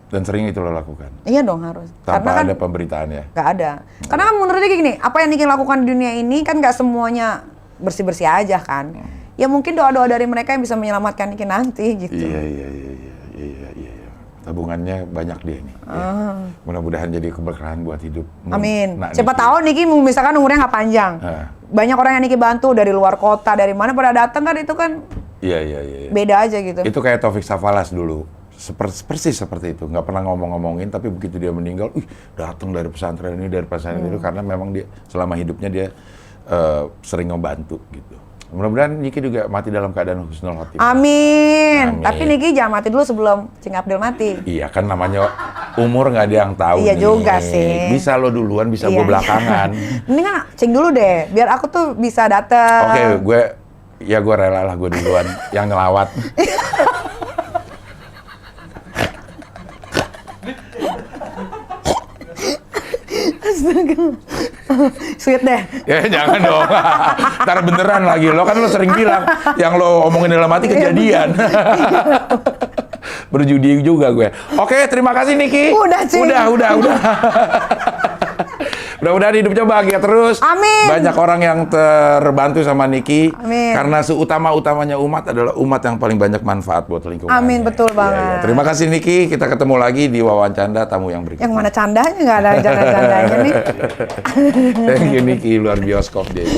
Dan sering itu lo lakukan. Iya dong harus. Tanpa Karena kan ada pemberitaan ya. nggak ada. Karena kan menurut Niki gini, apa yang Niki lakukan di dunia ini kan nggak semuanya bersih-bersih aja kan. Ya mungkin doa-doa dari mereka yang bisa menyelamatkan Niki nanti gitu. Iya. Tabungannya banyak dia nih. Ya. Mudah-mudahan jadi keberkahan buat hidup. Amin. Nak Siapa Niki. tahu Niki misalkan umurnya nggak panjang. Banyak orang yang Niki bantu dari luar kota, dari mana pada datang kan, itu kan Iya. Beda aja gitu. Itu kayak Taufik Safalas dulu. Persis seperti itu. Nggak pernah ngomong-ngomongin, tapi begitu dia meninggal, datang dari pesantren ini, dari pesantren itu, karena memang dia selama hidupnya dia sering ngebantu gitu. Mudah-mudahan Niki juga mati dalam keadaan husnul khotimah. Amin. Amin. Tapi Niki jangan mati dulu sebelum Cing Abdel mati. Iya kan namanya umur nggak ada yang tahu. Iya nih. juga sih. Bisa lo duluan, bisa Iya. gue belakangan. Mendingan Cing dulu deh, biar aku tuh bisa datang. Oke, gue rela lah gue duluan yang ngelawat. Sweet deh. Ya jangan dong. Ntar beneran lagi. Lo kan lo sering bilang yang lo omongin dalam hati kejadian. Berjudi juga gue. Oke, terima kasih Niki. Udah, Cing. Udah. Mudah-mudahan hidupnya bahagia terus. Amin. Banyak orang yang terbantu sama Niki. Amin. Karena seutama-utamanya umat adalah umat yang paling banyak manfaat buat lingkungan. Amin, betul Iya. banget. Terima kasih Niki. Kita ketemu lagi di Wawancanda tamu yang berikutnya. Yang mana candanya? Nggak ada canda-candanya nih. Thank you Niki, luar bioskop deh.